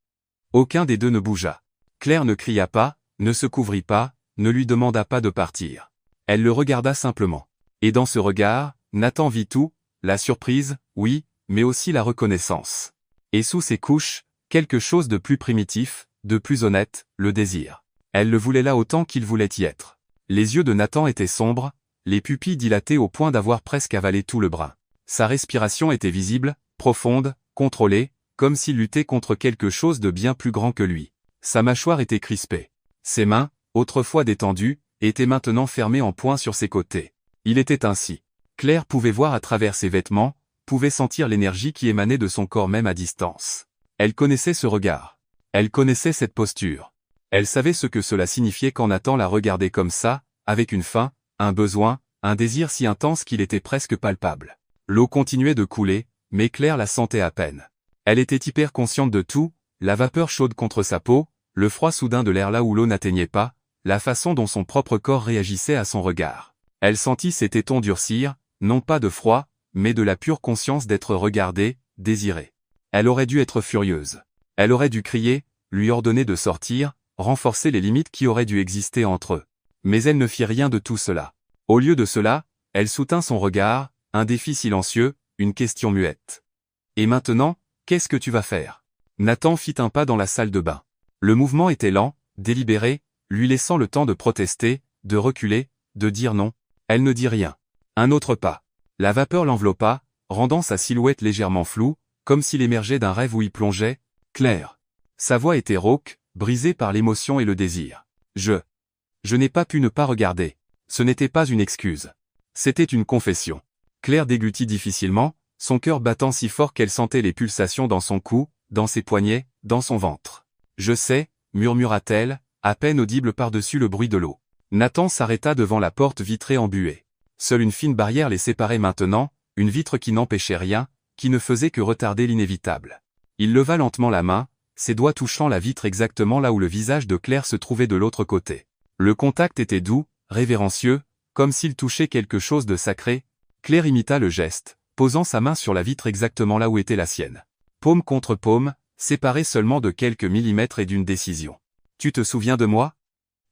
Aucun des deux ne bougea. Claire ne cria pas, ne se couvrit pas, ne lui demanda pas de partir. Elle le regarda simplement. Et dans ce regard, Nathan vit tout, la surprise, oui, mais aussi la reconnaissance. Et sous ces couches, quelque chose de plus primitif, de plus honnête, le désir. Elle le voulait là autant qu'il voulait y être. Les yeux de Nathan étaient sombres, les pupilles dilatées au point d'avoir presque avalé tout le brin. Sa respiration était visible, profonde, contrôlée, comme s'il luttait contre quelque chose de bien plus grand que lui. Sa mâchoire était crispée. Ses mains, autrefois détendues, étaient maintenant fermées en poing sur ses côtés. Il était ainsi. Claire pouvait voir à travers ses vêtements, pouvait sentir l'énergie qui émanait de son corps même à distance. Elle connaissait ce regard. Elle connaissait cette posture. Elle savait ce que cela signifiait quand Nathan la regardait comme ça, avec une faim, un besoin, un désir si intense qu'il était presque palpable. L'eau continuait de couler, mais Claire la sentait à peine. Elle était hyper consciente de tout, la vapeur chaude contre sa peau, le froid soudain de l'air là où l'eau n'atteignait pas, la façon dont son propre corps réagissait à son regard. Elle sentit ses tétons durcir, non pas de froid, mais de la pure conscience d'être regardée, désirée. Elle aurait dû être furieuse. Elle aurait dû crier, lui ordonner de sortir, renforcer les limites qui auraient dû exister entre eux. Mais elle ne fit rien de tout cela. Au lieu de cela, elle soutint son regard, un défi silencieux, une question muette. Et maintenant, qu'est-ce que tu vas faire? Nathan fit un pas dans la salle de bain. Le mouvement était lent, délibéré, lui laissant le temps de protester, de reculer, de dire non. Elle ne dit rien. Un autre pas. La vapeur l'enveloppa, rendant sa silhouette légèrement floue, comme s'il émergeait d'un rêve où il plongeait, Claire. Sa voix était rauque, brisée par l'émotion et le désir. Je n'ai pas pu ne pas regarder. Ce n'était pas une excuse. C'était une confession. Claire déglutit difficilement, son cœur battant si fort qu'elle sentait les pulsations dans son cou, dans ses poignets, dans son ventre. Je sais, murmura-t-elle, à peine audible par-dessus le bruit de l'eau. Nathan s'arrêta devant la porte vitrée embuée. Seule une fine barrière les séparait maintenant, une vitre qui n'empêchait rien, qui ne faisait que retarder l'inévitable. Il leva lentement la main, ses doigts touchant la vitre exactement là où le visage de Claire se trouvait de l'autre côté. Le contact était doux, révérencieux, comme s'il touchait quelque chose de sacré. Claire imita le geste, posant sa main sur la vitre exactement là où était la sienne. Paume contre paume, séparés seulement de quelques millimètres et d'une décision. « Tu te souviens de moi »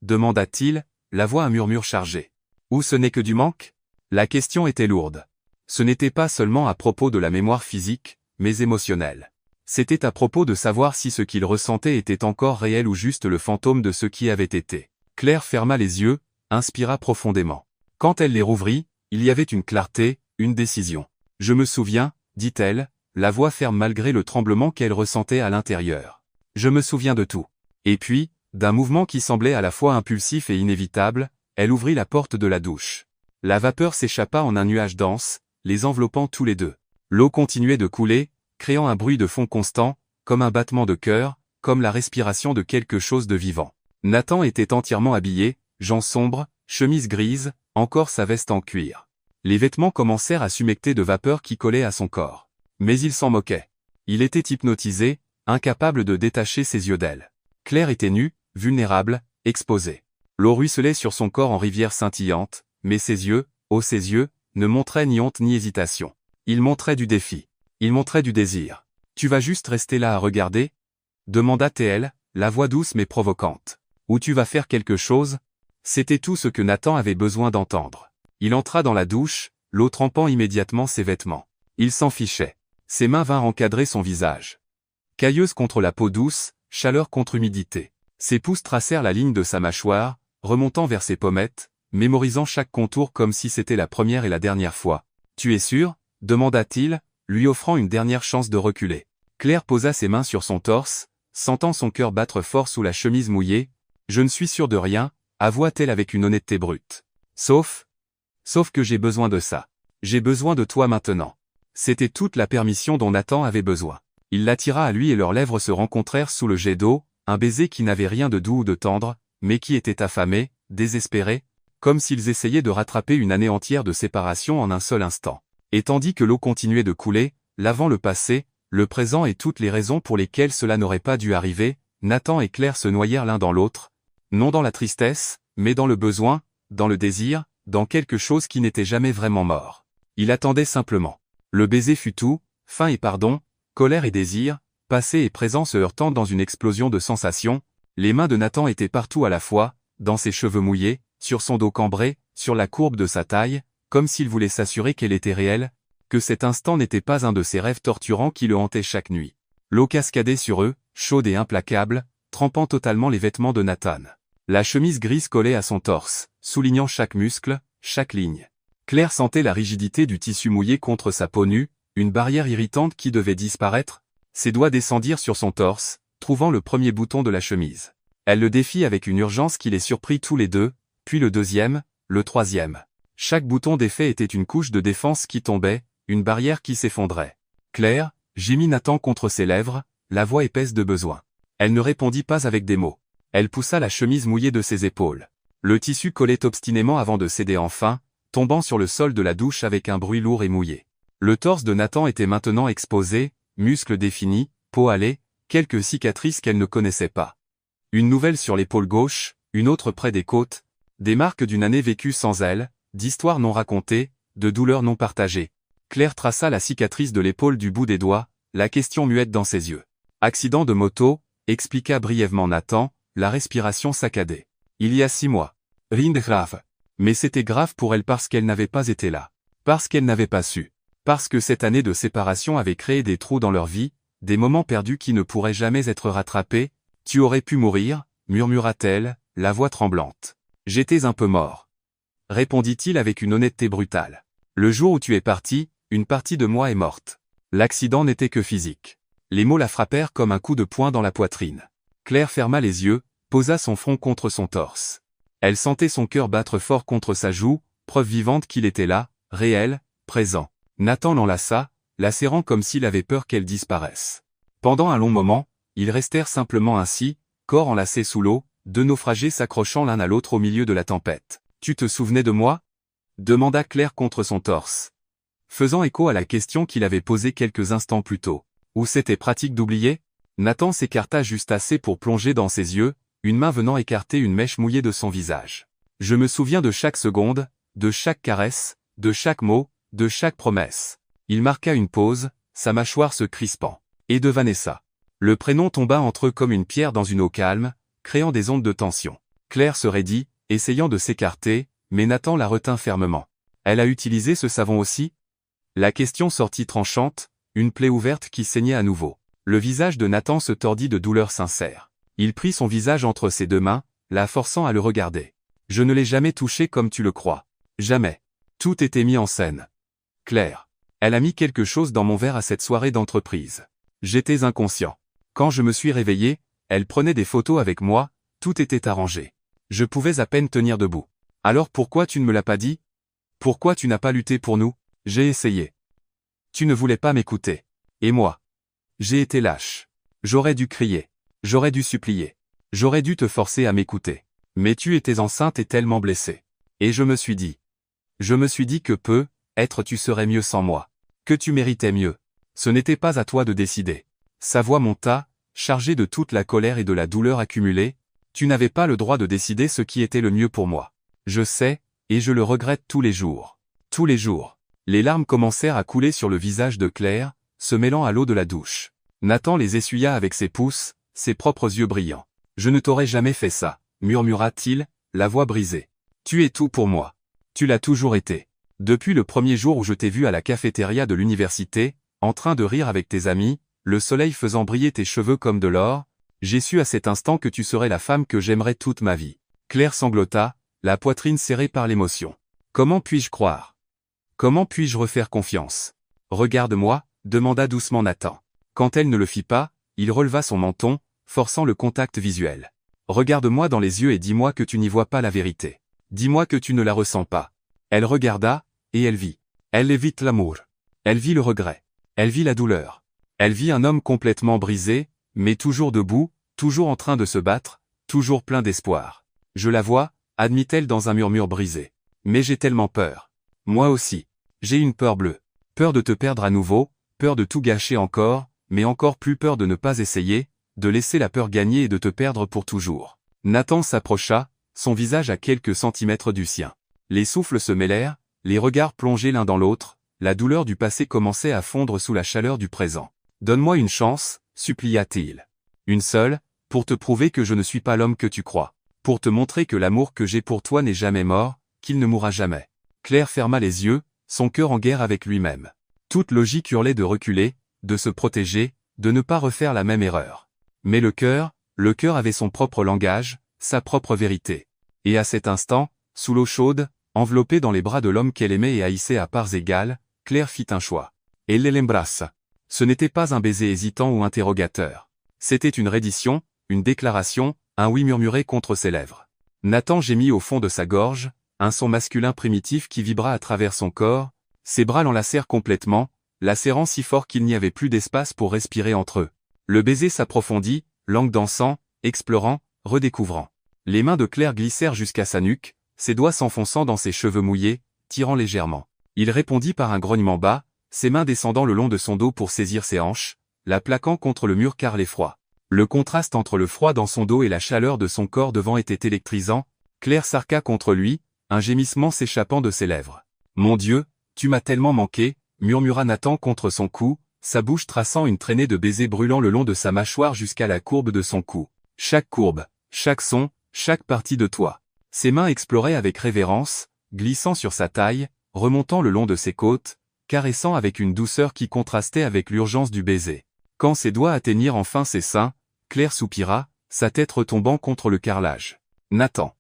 demanda-t-il, la voix un murmure chargé. « Ou ce n'est que du manque » La question était lourde. Ce n'était pas seulement à propos de la mémoire physique, mais émotionnelle. C'était à propos de savoir si ce qu'il ressentait était encore réel ou juste le fantôme de ce qui avait été. Claire ferma les yeux, inspira profondément. Quand elle les rouvrit, il y avait une clarté, une décision. « Je me souviens » dit-elle, la voix ferme malgré le tremblement qu'elle ressentait à l'intérieur. « Je me souviens de tout. » Et puis, d'un mouvement qui semblait à la fois impulsif et inévitable, elle ouvrit la porte de la douche. La vapeur s'échappa en un nuage dense, les enveloppant tous les deux. L'eau continuait de couler, créant un bruit de fond constant, comme un battement de cœur, comme la respiration de quelque chose de vivant. Nathan était entièrement habillé, jean sombre, chemise grise, encore sa veste en cuir. Les vêtements commencèrent à s'humecter de vapeur qui collait à son corps. Mais il s'en moquait. Il était hypnotisé, incapable de détacher ses yeux d'elle. Claire était nue, vulnérable, exposée. L'eau ruisselait sur son corps en rivière scintillante, mais ses yeux, ses yeux, ne montraient ni honte ni hésitation. Ils montraient du défi. Ils montraient du désir. « Tu vas juste rester là à regarder » demanda-t-elle, la voix douce mais provocante. « Ou tu vas faire quelque chose ?» C'était tout ce que Nathan avait besoin d'entendre. Il entra dans la douche, l'eau trempant immédiatement ses vêtements. Il s'en fichait. Ses mains vinrent encadrer son visage. Cailleuse contre la peau douce, chaleur contre humidité. Ses pouces tracèrent la ligne de sa mâchoire, remontant vers ses pommettes, mémorisant chaque contour comme si c'était la première et la dernière fois. « Tu es sûr » demanda-t-il, lui offrant une dernière chance de reculer. Claire posa ses mains sur son torse, sentant son cœur battre fort sous la chemise mouillée. « Je ne suis sûre de rien » avoua-t-elle avec une honnêteté brute. « Sauf que j'ai besoin de ça. J'ai besoin de toi maintenant. » C'était toute la permission dont Nathan avait besoin. Il l'attira à lui et leurs lèvres se rencontrèrent sous le jet d'eau, un baiser qui n'avait rien de doux ou de tendre, mais qui était affamé, désespéré, comme s'ils essayaient de rattraper une année entière de séparation en un seul instant. Et tandis que l'eau continuait de couler, lavant le passé, le présent et toutes les raisons pour lesquelles cela n'aurait pas dû arriver, Nathan et Claire se noyèrent l'un dans l'autre, non dans la tristesse, mais dans le besoin, dans le désir, dans quelque chose qui n'était jamais vraiment mort. Il attendait simplement. Le baiser fut tout, faim et pardon, colère et désir, passé et présent se heurtant dans une explosion de sensations. Les mains de Nathan étaient partout à la fois, dans ses cheveux mouillés, sur son dos cambré, sur la courbe de sa taille, comme s'il voulait s'assurer qu'elle était réelle, que cet instant n'était pas un de ces rêves torturants qui le hantaient chaque nuit. L'eau cascadait sur eux, chaude et implacable, trempant totalement les vêtements de Nathan. La chemise grise collait à son torse, soulignant chaque muscle, chaque ligne. Claire sentait la rigidité du tissu mouillé contre sa peau nue, une barrière irritante qui devait disparaître. Ses doigts descendirent sur son torse, trouvant le premier bouton de la chemise. Elle le défit avec une urgence qui les surprit tous les deux, puis le deuxième, le troisième. Chaque bouton défait était une couche de défense qui tombait, une barrière qui s'effondrait. Claire, gémit Nathan contre ses lèvres, la voix épaisse de besoin. Elle ne répondit pas avec des mots. Elle poussa la chemise mouillée de ses épaules. Le tissu collait obstinément avant de céder enfin, tombant sur le sol de la douche avec un bruit lourd et mouillé. Le torse de Nathan était maintenant exposé, muscles définis, peau hâlée, quelques cicatrices qu'elle ne connaissait pas. Une nouvelle sur l'épaule gauche, une autre près des côtes, des marques d'une année vécue sans elle, d'histoires non racontées, de douleurs non partagées. Claire traça la cicatrice de l'épaule du bout des doigts, la question muette dans ses yeux. Accident de moto, expliqua brièvement Nathan, la respiration saccadée. Il y a 6 mois. Rien de grave. Mais c'était grave pour elle parce qu'elle n'avait pas été là. Parce qu'elle n'avait pas su. Parce que cette année de séparation avait créé des trous dans leur vie, des moments perdus qui ne pourraient jamais être rattrapés. Tu aurais pu mourir, murmura-t-elle, la voix tremblante. J'étais un peu mort. Répondit-il avec une honnêteté brutale. Le jour où tu es parti, une partie de moi est morte. L'accident n'était que physique. Les mots la frappèrent comme un coup de poing dans la poitrine. Claire ferma les yeux, posa son front contre son torse. Elle sentait son cœur battre fort contre sa joue, preuve vivante qu'il était là, réel, présent. Nathan l'enlaça, la serrant comme s'il avait peur qu'elle disparaisse. Pendant un long moment, ils restèrent simplement ainsi, corps enlacés sous l'eau, deux naufragés s'accrochant l'un à l'autre au milieu de la tempête. « Tu te souvenais de moi » demanda Claire contre son torse. Faisant écho à la question qu'il avait posée quelques instants plus tôt. Ou c'était pratique d'oublier? Nathan s'écarta juste assez pour plonger dans ses yeux, une main venant écarter une mèche mouillée de son visage. Je me souviens de chaque seconde, de chaque caresse, de chaque mot, de chaque promesse. Il marqua une pause, sa mâchoire se crispant. Et de Vanessa. Le prénom tomba entre eux comme une pierre dans une eau calme, créant des ondes de tension. Claire se raidit, essayant de s'écarter, mais Nathan la retint fermement. Elle a utilisé ce savon aussi? La question sortit tranchante, une plaie ouverte qui saignait à nouveau. Le visage de Nathan se tordit de douleur sincère. Il prit son visage entre ses deux mains, la forçant à le regarder. Je ne l'ai jamais touché comme tu le crois. Jamais. Tout était mis en scène. Claire. Elle a mis quelque chose dans mon verre à cette soirée d'entreprise. J'étais inconscient. Quand je me suis réveillé, elle prenait des photos avec moi, tout était arrangé. Je pouvais à peine tenir debout. Alors pourquoi tu ne me l'as pas dit? Pourquoi tu n'as pas lutté pour nous? J'ai essayé. Tu ne voulais pas m'écouter. Et moi? J'ai été lâche. J'aurais dû crier. J'aurais dû supplier. J'aurais dû te forcer à m'écouter. Mais tu étais enceinte et tellement blessée. Et je me suis dit. Je me suis dit que peut-être tu serais mieux sans moi. Que tu méritais mieux. Ce n'était pas à toi de décider. Sa voix monta, chargée de toute la colère et de la douleur accumulée. Tu n'avais pas le droit de décider ce qui était le mieux pour moi. Je sais, et je le regrette tous les jours. Tous les jours. Les larmes commencèrent à couler sur le visage de Claire, se mêlant à l'eau de la douche. Nathan les essuya avec ses pouces, ses propres yeux brillants. Je ne t'aurais jamais fait ça, murmura-t-il, la voix brisée. Tu es tout pour moi. Tu l'as toujours été. Depuis le premier jour où je t'ai vu à la cafétéria de l'université, en train de rire avec tes amis, le soleil faisant briller tes cheveux comme de l'or, j'ai su à cet instant que tu serais la femme que j'aimerais toute ma vie. Claire sanglota, la poitrine serrée par l'émotion. Comment puis-je croire? Comment puis-je refaire confiance? Regarde-moi, demanda doucement Nathan. Quand elle ne le fit pas, il releva son menton, forçant le contact visuel. Regarde-moi dans les yeux et dis-moi que tu n'y vois pas la vérité. Dis-moi que tu ne la ressens pas. Elle regarda, et elle vit. Elle vit l'amour. Elle vit le regret. Elle vit la douleur. Elle vit un homme complètement brisé, mais toujours debout, toujours en train de se battre, toujours plein d'espoir. Je la vois, admit-elle dans un murmure brisé. Mais j'ai tellement peur. Moi aussi. J'ai une peur bleue. Peur de te perdre à nouveau, peur de tout gâcher encore, mais encore plus peur de ne pas essayer, de laisser la peur gagner et de te perdre pour toujours. Nathan s'approcha, son visage à quelques centimètres du sien. Les souffles se mêlèrent, les regards plongés l'un dans l'autre, la douleur du passé commençait à fondre sous la chaleur du présent. Donne-moi une chance, supplia-t-il. Une seule, pour te prouver que je ne suis pas l'homme que tu crois. Pour te montrer que l'amour que j'ai pour toi n'est jamais mort, qu'il ne mourra jamais. Claire ferma les yeux, son cœur en guerre avec lui-même. Toute logique hurlait de reculer, de se protéger, de ne pas refaire la même erreur. Mais le cœur avait son propre langage, sa propre vérité. Et à cet instant, sous l'eau chaude, enveloppée dans les bras de l'homme qu'elle aimait et haïssait à parts égales, Claire fit un choix. Elle l'embrasse. Ce n'était pas un baiser hésitant ou interrogateur. C'était une reddition, une déclaration, un oui murmuré contre ses lèvres. Nathan gémit au fond de sa gorge, un son masculin primitif qui vibra à travers son corps, ses bras l'enlacèrent complètement, la serrant si fort qu'il n'y avait plus d'espace pour respirer entre eux. Le baiser s'approfondit, langue dansant, explorant, redécouvrant. Les mains de Claire glissèrent jusqu'à sa nuque, ses doigts s'enfonçant dans ses cheveux mouillés, tirant légèrement. Il répondit par un grognement bas, ses mains descendant le long de son dos pour saisir ses hanches, la plaquant contre le mur car l'effroi. Le contraste entre le froid dans son dos et la chaleur de son corps devant était électrisant. Claire s'arqua contre lui, un gémissement s'échappant de ses lèvres. « Mon Dieu, tu m'as tellement manqué », murmura Nathan contre son cou, sa bouche traçant une traînée de baisers brûlants le long de sa mâchoire jusqu'à la courbe de son cou. Chaque courbe, chaque son, chaque partie de toi. Ses mains exploraient avec révérence, glissant sur sa taille, remontant le long de ses côtes, caressant avec une douceur qui contrastait avec l'urgence du baiser. Quand ses doigts atteignirent enfin ses seins, Claire soupira, sa tête retombant contre le carrelage. Nathan.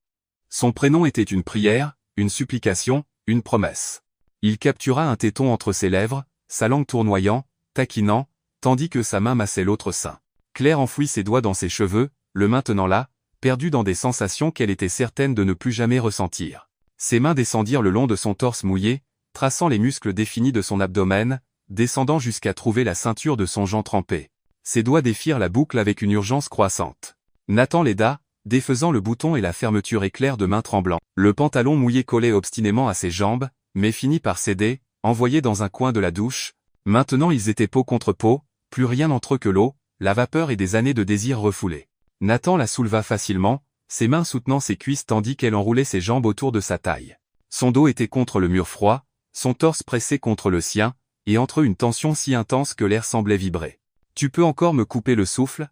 Son prénom était une prière, une supplication, une promesse. Il captura un téton entre ses lèvres, sa langue tournoyant, taquinant, tandis que sa main massait l'autre sein. Claire enfouit ses doigts dans ses cheveux, le maintenant là, perdue dans des sensations qu'elle était certaine de ne plus jamais ressentir. Ses mains descendirent le long de son torse mouillé, traçant les muscles définis de son abdomen, descendant jusqu'à trouver la ceinture de son jean trempé. Ses doigts défirent la boucle avec une urgence croissante. Nathan l'aida, défaisant le bouton et la fermeture éclair de main tremblant. Le pantalon mouillé collait obstinément à ses jambes, mais finit par céder, envoyé dans un coin de la douche. Maintenant ils étaient peau contre peau, plus rien entre eux que l'eau, la vapeur et des années de désir refoulés. Nathan la souleva facilement, ses mains soutenant ses cuisses tandis qu'elle enroulait ses jambes autour de sa taille. Son dos était contre le mur froid, son torse pressé contre le sien, et entre eux une tension si intense que l'air semblait vibrer. « Tu peux encore me couper le souffle »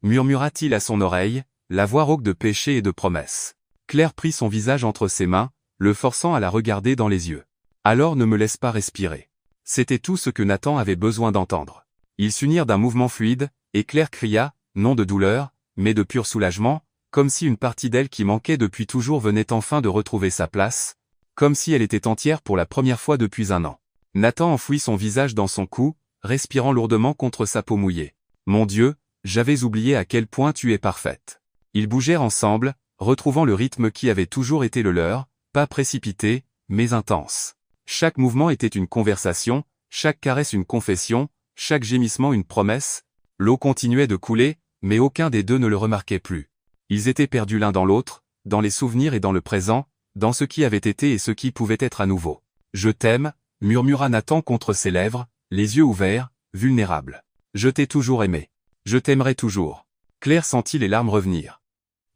murmura-t-il à son oreille, la voix rauque de péché et de promesse. Claire prit son visage entre ses mains, le forçant à la regarder dans les yeux. « Alors ne me laisse pas respirer. » C'était tout ce que Nathan avait besoin d'entendre. Ils s'unirent d'un mouvement fluide, et Claire cria, non de douleur, mais de pur soulagement, comme si une partie d'elle qui manquait depuis toujours venait enfin de retrouver sa place, comme si elle était entière pour la première fois depuis un an. Nathan enfouit son visage dans son cou, respirant lourdement contre sa peau mouillée. « Mon Dieu, j'avais oublié à quel point tu es parfaite. » Ils bougèrent ensemble, retrouvant le rythme qui avait toujours été le leur, pas précipité, mais intense. Chaque mouvement était une conversation, chaque caresse une confession, chaque gémissement une promesse. L'eau continuait de couler, mais aucun des deux ne le remarquait plus. Ils étaient perdus l'un dans l'autre, dans les souvenirs et dans le présent, dans ce qui avait été et ce qui pouvait être à nouveau. « Je t'aime », murmura Nathan contre ses lèvres, les yeux ouverts, vulnérables. « Je t'ai toujours aimé. Je t'aimerai toujours. » Claire sentit les larmes revenir.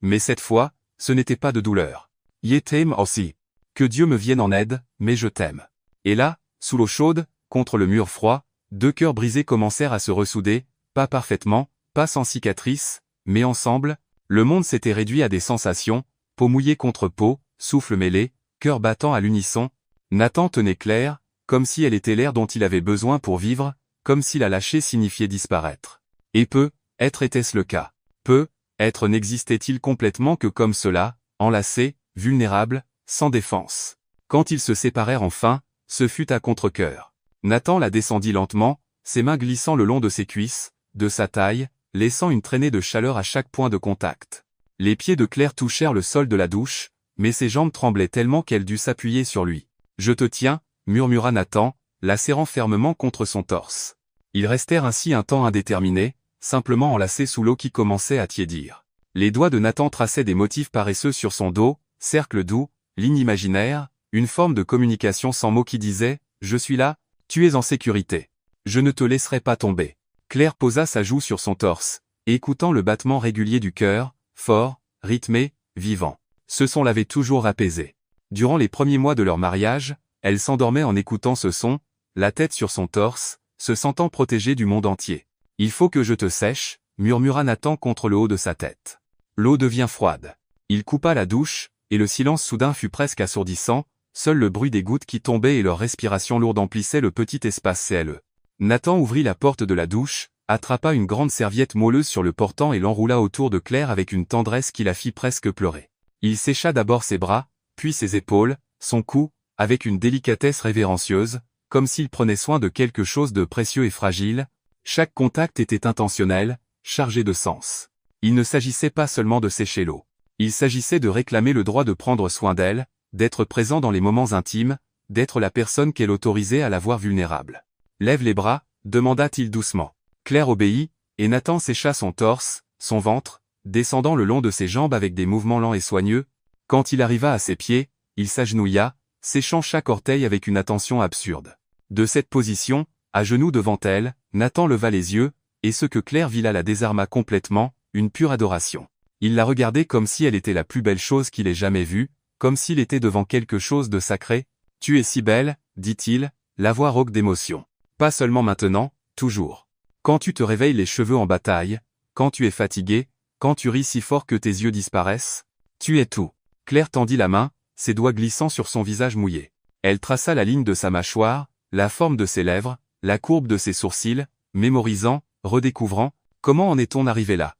Mais cette fois, ce n'était pas de douleur. « Je t'aime aussi. Que Dieu me vienne en aide, mais je t'aime. » Et là, sous l'eau chaude, contre le mur froid, deux cœurs brisés commencèrent à se ressouder, pas parfaitement, pas sans cicatrices, mais ensemble. Le monde s'était réduit à des sensations, peau mouillée contre peau, souffle mêlé, cœur battant à l'unisson. Nathan tenait Claire, comme si elle était l'air dont il avait besoin pour vivre, comme si la lâcher signifiait disparaître. Et peu, être était-ce le cas. Peu, être n'existait-il complètement que comme cela, enlacé, vulnérable, sans défense. Quand ils se séparèrent enfin, ce fut à contre-cœur. Nathan la descendit lentement, ses mains glissant le long de ses cuisses, de sa taille, laissant une traînée de chaleur à chaque point de contact. Les pieds de Claire touchèrent le sol de la douche, mais ses jambes tremblaient tellement qu'elle dut s'appuyer sur lui. « Je te tiens », murmura Nathan, la serrant fermement contre son torse. Ils restèrent ainsi un temps indéterminé, simplement enlacés sous l'eau qui commençait à tiédir. Les doigts de Nathan traçaient des motifs paresseux sur son dos, cercle doux, ligne imaginaire, une forme de communication sans mots qui disait « Je suis là, tu es en sécurité. Je ne te laisserai pas tomber. » Claire posa sa joue sur son torse, écoutant le battement régulier du cœur, fort, rythmé, vivant. Ce son l'avait toujours apaisé. Durant les premiers mois de leur mariage, elle s'endormait en écoutant ce son, la tête sur son torse, se sentant protégée du monde entier. « Il faut que je te sèche », murmura Nathan contre le haut de sa tête. L'eau devient froide. Il coupa la douche, et le silence soudain fut presque assourdissant, seul le bruit des gouttes qui tombaient et leur respiration lourde emplissait le petit espace CLE. Nathan ouvrit la porte de la douche, attrapa une grande serviette moelleuse sur le portant et l'enroula autour de Claire avec une tendresse qui la fit presque pleurer. Il sécha d'abord ses bras, puis ses épaules, son cou, avec une délicatesse révérencieuse, comme s'il prenait soin de quelque chose de précieux et fragile. Chaque contact était intentionnel, chargé de sens. Il ne s'agissait pas seulement de sécher l'eau. Il s'agissait de réclamer le droit de prendre soin d'elle, d'être présent dans les moments intimes, d'être la personne qu'elle autorisait à la voir vulnérable. « Lève les bras », demanda-t-il doucement. Claire obéit, et Nathan sécha son torse, son ventre, descendant le long de ses jambes avec des mouvements lents et soigneux. Quand il arriva à ses pieds, il s'agenouilla, séchant chaque orteil avec une attention absurde. De cette position, à genoux devant elle, Nathan leva les yeux, et ce que Claire vit là la désarma complètement, une pure adoration. Il la regardait comme si elle était la plus belle chose qu'il ait jamais vue, comme s'il était devant quelque chose de sacré. « Tu es si belle », dit-il, la voix rauque d'émotion. « Pas seulement maintenant, toujours. Quand tu te réveilles les cheveux en bataille, quand tu es fatigué, quand tu ris si fort que tes yeux disparaissent, tu es tout. » Claire tendit la main, ses doigts glissant sur son visage mouillé. Elle traça la ligne de sa mâchoire, la forme de ses lèvres, la courbe de ses sourcils, mémorisant, redécouvrant. « Comment en est-on arrivé là ?»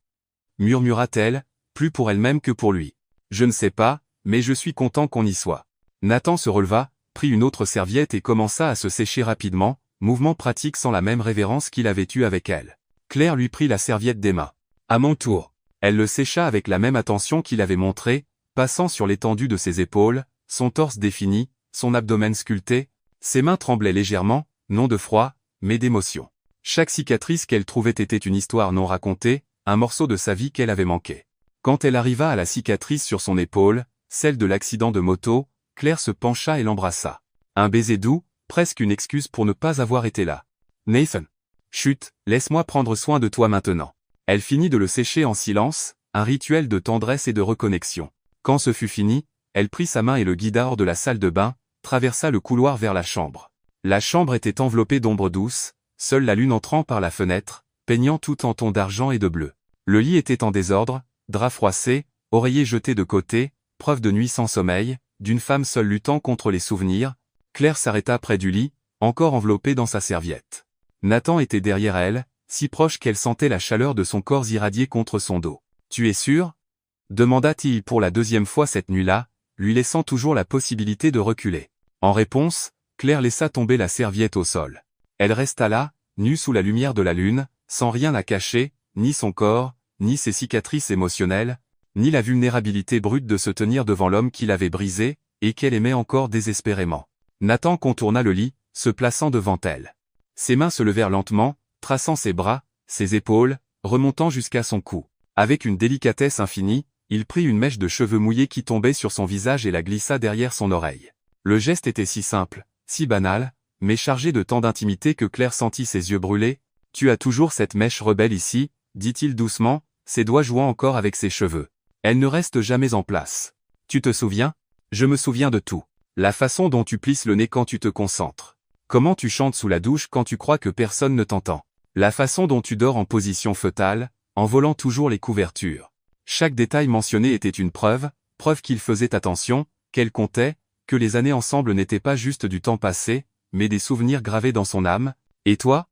murmura-t-elle, plus pour elle-même que pour lui. « Je ne sais pas, mais je suis content qu'on y soit. » Nathan se releva, prit une autre serviette et commença à se sécher rapidement, mouvement pratique sans la même révérence qu'il avait eue avec elle. Claire lui prit la serviette des mains. À mon tour. Elle le sécha avec la même attention qu'il avait montrée, passant sur l'étendue de ses épaules, son torse défini, son abdomen sculpté. Ses mains tremblaient légèrement, non de froid, mais d'émotion. Chaque cicatrice qu'elle trouvait était une histoire non racontée, un morceau de sa vie qu'elle avait manqué. Quand elle arriva à la cicatrice sur son épaule, celle de l'accident de moto, Claire se pencha et l'embrassa. Un baiser doux, presque une excuse pour ne pas avoir été là. « Nathan. Chut, laisse-moi prendre soin de toi maintenant. » Elle finit de le sécher en silence, un rituel de tendresse et de reconnexion. Quand ce fut fini, elle prit sa main et le guida hors de la salle de bain, traversa le couloir vers la chambre. La chambre était enveloppée d'ombre douce, seule la lune entrant par la fenêtre, peignant tout en tons d'argent et de bleu. Le lit était en désordre, draps froissés, oreillers jetés de côté, preuve de nuit sans sommeil, d'une femme seule luttant contre les souvenirs. Claire s'arrêta près du lit, encore enveloppée dans sa serviette. Nathan était derrière elle, si proche qu'elle sentait la chaleur de son corps irradier contre son dos. « Tu es sûr ?» demanda-t-il pour la deuxième fois cette nuit-là, lui laissant toujours la possibilité de reculer. En réponse, Claire laissa tomber la serviette au sol. Elle resta là, nue sous la lumière de la lune, sans rien à cacher, ni son corps, ni ses cicatrices émotionnelles, ni la vulnérabilité brute de se tenir devant l'homme qui l'avait brisée, et qu'elle aimait encore désespérément. Nathan contourna le lit, se plaçant devant elle. Ses mains se levèrent lentement, traçant ses bras, ses épaules, remontant jusqu'à son cou. Avec une délicatesse infinie, il prit une mèche de cheveux mouillés qui tombait sur son visage et la glissa derrière son oreille. Le geste était si simple, si banal, mais chargé de tant d'intimité que Claire sentit ses yeux brûler. « Tu as toujours cette mèche rebelle ici », dit-il doucement, ses doigts jouant encore avec ses cheveux. « Elle ne reste jamais en place. Tu te souviens ? Je me souviens de tout. La façon dont tu plisses le nez quand tu te concentres. Comment tu chantes sous la douche quand tu crois que personne ne t'entend. La façon dont tu dors en position fœtale, en volant toujours les couvertures. » Chaque détail mentionné était une preuve qu'il faisait attention, qu'elle comptait, que les années ensemble n'étaient pas juste du temps passé, mais des souvenirs gravés dans son âme. « Et toi ?»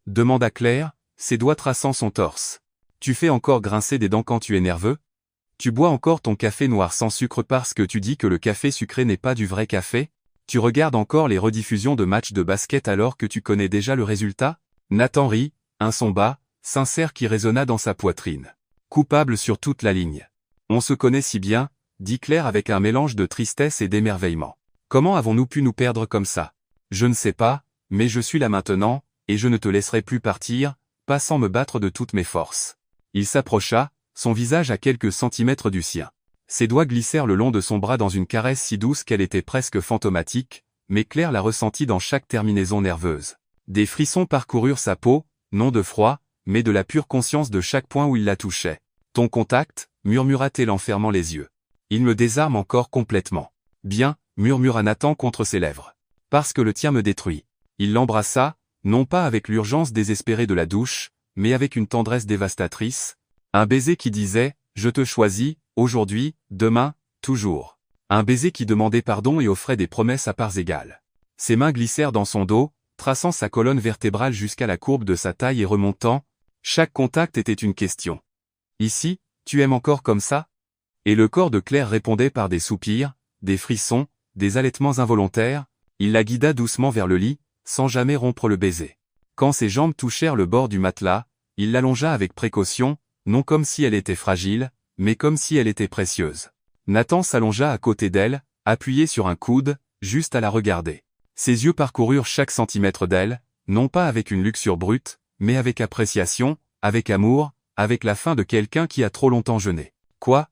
demanda Claire, ses doigts traçant son torse. « Tu fais encore grincer des dents quand tu es nerveux ? Tu bois encore ton café noir sans sucre parce que tu dis que le café sucré n'est pas du vrai café ? Tu regardes encore les rediffusions de matchs de basket alors que tu connais déjà le résultat ?» Nathan rit, un son bas, sincère qui résonna dans sa poitrine. Coupable sur toute la ligne. « On se connaît si bien », dit Claire avec un mélange de tristesse et d'émerveillement. « Comment avons-nous pu nous perdre comme ça ? Je ne sais pas, mais je suis là maintenant, et je ne te laisserai plus partir, pas sans me battre de toutes mes forces. » Il s'approcha, son visage à quelques centimètres du sien. Ses doigts glissèrent le long de son bras dans une caresse si douce qu'elle était presque fantomatique, mais Claire la ressentit dans chaque terminaison nerveuse. Des frissons parcoururent sa peau, non de froid, mais de la pure conscience de chaque point où il la touchait. « Ton contact » murmura-t-elle en fermant les yeux. « Il me désarme encore complètement. »« Bien » murmura Nathan contre ses lèvres. « Parce que le tien me détruit. » Il l'embrassa, non pas avec l'urgence désespérée de la douche, mais avec une tendresse dévastatrice. Un baiser qui disait « Je te choisis, aujourd'hui, demain, toujours. » Un baiser qui demandait pardon et offrait des promesses à parts égales. Ses mains glissèrent dans son dos, traçant sa colonne vertébrale jusqu'à la courbe de sa taille et remontant. Chaque contact était une question. Ici, tu aimes encore comme ça? Et le corps de Claire répondait par des soupirs, des frissons, des halètements involontaires. Il la guida doucement vers le lit, sans jamais rompre le baiser. Quand ses jambes touchèrent le bord du matelas, il l'allongea avec précaution, non comme si elle était fragile, mais comme si elle était précieuse. Nathan s'allongea à côté d'elle, appuyé sur un coude, juste à la regarder. Ses yeux parcoururent chaque centimètre d'elle, non pas avec une luxure brute, mais avec appréciation, avec amour, avec la faim de quelqu'un qui a trop longtemps jeûné. Quoi?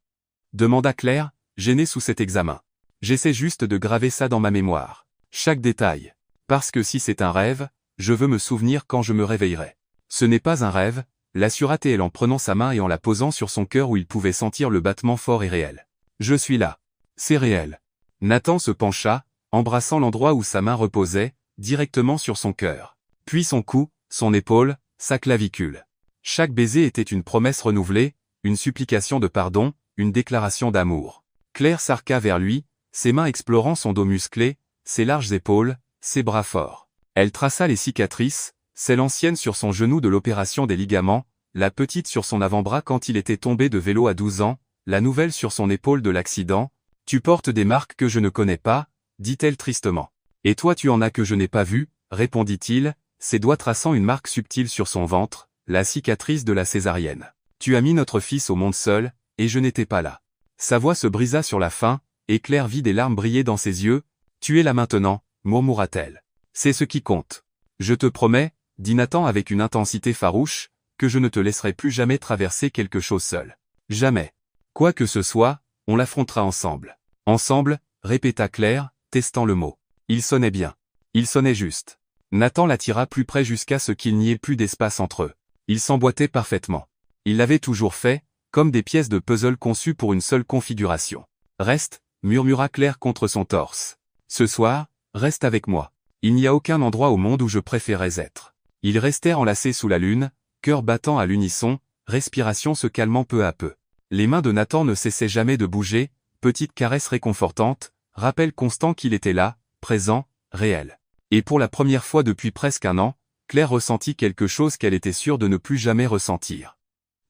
Demanda Claire, gênée sous cet examen. J'essaie juste de graver ça dans ma mémoire. Chaque détail. Parce que si c'est un rêve, je veux me souvenir quand je me réveillerai. Ce n'est pas un rêve, l'assura-t-elle en prenant sa main et en la posant sur son cœur où il pouvait sentir le battement fort et réel. Je suis là. C'est réel. Nathan se pencha, embrassant l'endroit où sa main reposait, directement sur son cœur. Puis son cou, son épaule, sa clavicule. Chaque baiser était une promesse renouvelée, une supplication de pardon, une déclaration d'amour. Claire s'arqua vers lui, ses mains explorant son dos musclé, ses larges épaules, ses bras forts. Elle traça les cicatrices, celle ancienne sur son genou de l'opération des ligaments, la petite sur son avant-bras quand il était tombé de vélo à 12 ans, la nouvelle sur son épaule de l'accident. Tu portes des marques que je ne connais pas, dit-elle tristement. Et toi tu en as que je n'ai pas vues, répondit-il, ses doigts traçant une marque subtile sur son ventre, la cicatrice de la césarienne. Tu as mis notre fils au monde seul, et je n'étais pas là. Sa voix se brisa sur la fin, et Claire vit des larmes briller dans ses yeux. Tu es là maintenant, murmura-t-elle. C'est ce qui compte. Je te promets, dit Nathan avec une intensité farouche, que je ne te laisserai plus jamais traverser quelque chose seul. Jamais. Quoi que ce soit, on l'affrontera ensemble. Ensemble, répéta Claire, testant le mot. Il sonnait bien. Il sonnait juste. Nathan l'attira plus près jusqu'à ce qu'il n'y ait plus d'espace entre eux. Ils s'emboîtaient parfaitement. Il l'avait toujours fait, comme des pièces de puzzle conçues pour une seule configuration. Reste, murmura Claire contre son torse. Ce soir, reste avec moi. Il n'y a aucun endroit au monde où je préférais être. Ils restèrent enlacés sous la lune, cœur battant à l'unisson, respiration se calmant peu à peu. Les mains de Nathan ne cessaient jamais de bouger, petite caresse réconfortante, rappel constant qu'il était là, présent, réel. Et pour la première fois depuis presque un an, Claire ressentit quelque chose qu'elle était sûre de ne plus jamais ressentir.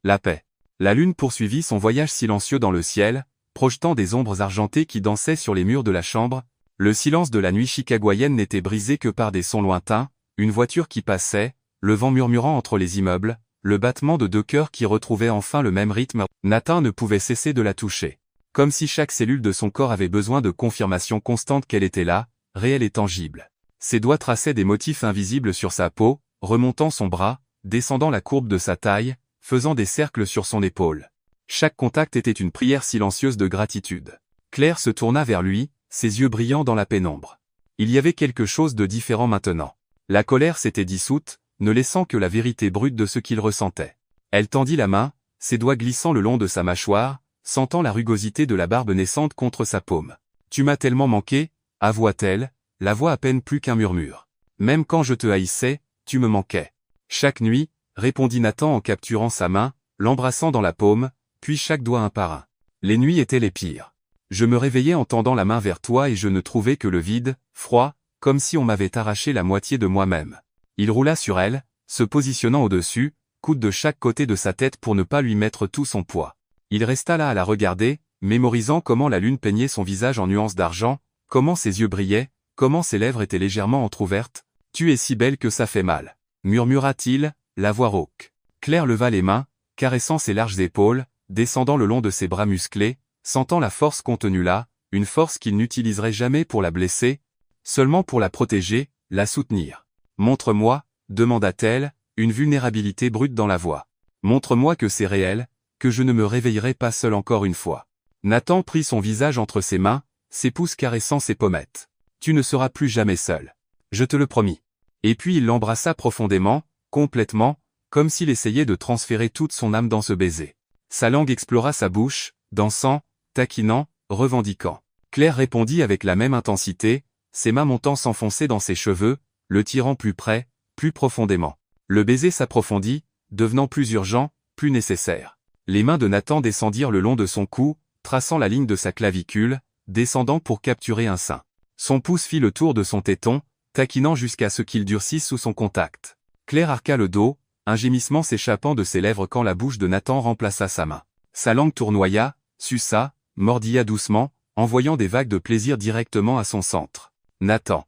La paix. La lune poursuivit son voyage silencieux dans le ciel, projetant des ombres argentées qui dansaient sur les murs de la chambre. Le silence de la nuit chicagoienne n'était brisé que par des sons lointains, une voiture qui passait, le vent murmurant entre les immeubles, le battement de deux cœurs qui retrouvaient enfin le même rythme. Nathan ne pouvait cesser de la toucher. Comme si chaque cellule de son corps avait besoin de confirmation constante qu'elle était là, réelle et tangible. Ses doigts traçaient des motifs invisibles sur sa peau, remontant son bras, descendant la courbe de sa taille, faisant des cercles sur son épaule. Chaque contact était une prière silencieuse de gratitude. Claire se tourna vers lui, ses yeux brillants dans la pénombre. Il y avait quelque chose de différent maintenant. La colère s'était dissoute, ne laissant que la vérité brute de ce qu'il ressentait. Elle tendit la main, ses doigts glissant le long de sa mâchoire, sentant la rugosité de la barbe naissante contre sa paume. « Tu m'as tellement manqué » avoua-t-elle, la voix à peine plus qu'un murmure. « Même quand je te haïssais, tu me manquais. » Chaque nuit, répondit Nathan en capturant sa main, l'embrassant dans la paume, puis chaque doigt un par un. Les nuits étaient les pires. Je me réveillais en tendant la main vers toi et je ne trouvais que le vide, froid, comme si on m'avait arraché la moitié de moi-même. Il roula sur elle, se positionnant au-dessus, coude de chaque côté de sa tête pour ne pas lui mettre tout son poids. Il resta là à la regarder, mémorisant comment la lune peignait son visage en nuances d'argent, comment ses yeux brillaient, comment ses lèvres étaient légèrement entr'ouvertes. « Tu es si belle que ça fait mal » murmura-t-il, la voix rauque. Claire leva les mains, caressant ses larges épaules, descendant le long de ses bras musclés, sentant la force contenue là, une force qu'il n'utiliserait jamais pour la blesser, seulement pour la protéger, la soutenir. « Montre-moi » demanda-t-elle, une vulnérabilité brute dans la voix. « Montre-moi que c'est réel, que je ne me réveillerai pas seul encore une fois. » Nathan prit son visage entre ses mains, ses pouces caressant ses pommettes. « Tu ne seras plus jamais seul. Je te le promis. » Et puis il l'embrassa profondément, complètement, comme s'il essayait de transférer toute son âme dans ce baiser. Sa langue explora sa bouche, dansant, taquinant, revendiquant. Claire répondit avec la même intensité, ses mains montant s'enfoncer dans ses cheveux, le tirant plus près, plus profondément. Le baiser s'approfondit, devenant plus urgent, plus nécessaire. Les mains de Nathan descendirent le long de son cou, traçant la ligne de sa clavicule, descendant pour capturer un sein. Son pouce fit le tour de son téton, taquinant jusqu'à ce qu'il durcisse sous son contact. Claire arqua le dos, un gémissement s'échappant de ses lèvres quand la bouche de Nathan remplaça sa main. Sa langue tournoya, suça, mordilla doucement, envoyant des vagues de plaisir directement à son centre. Nathan.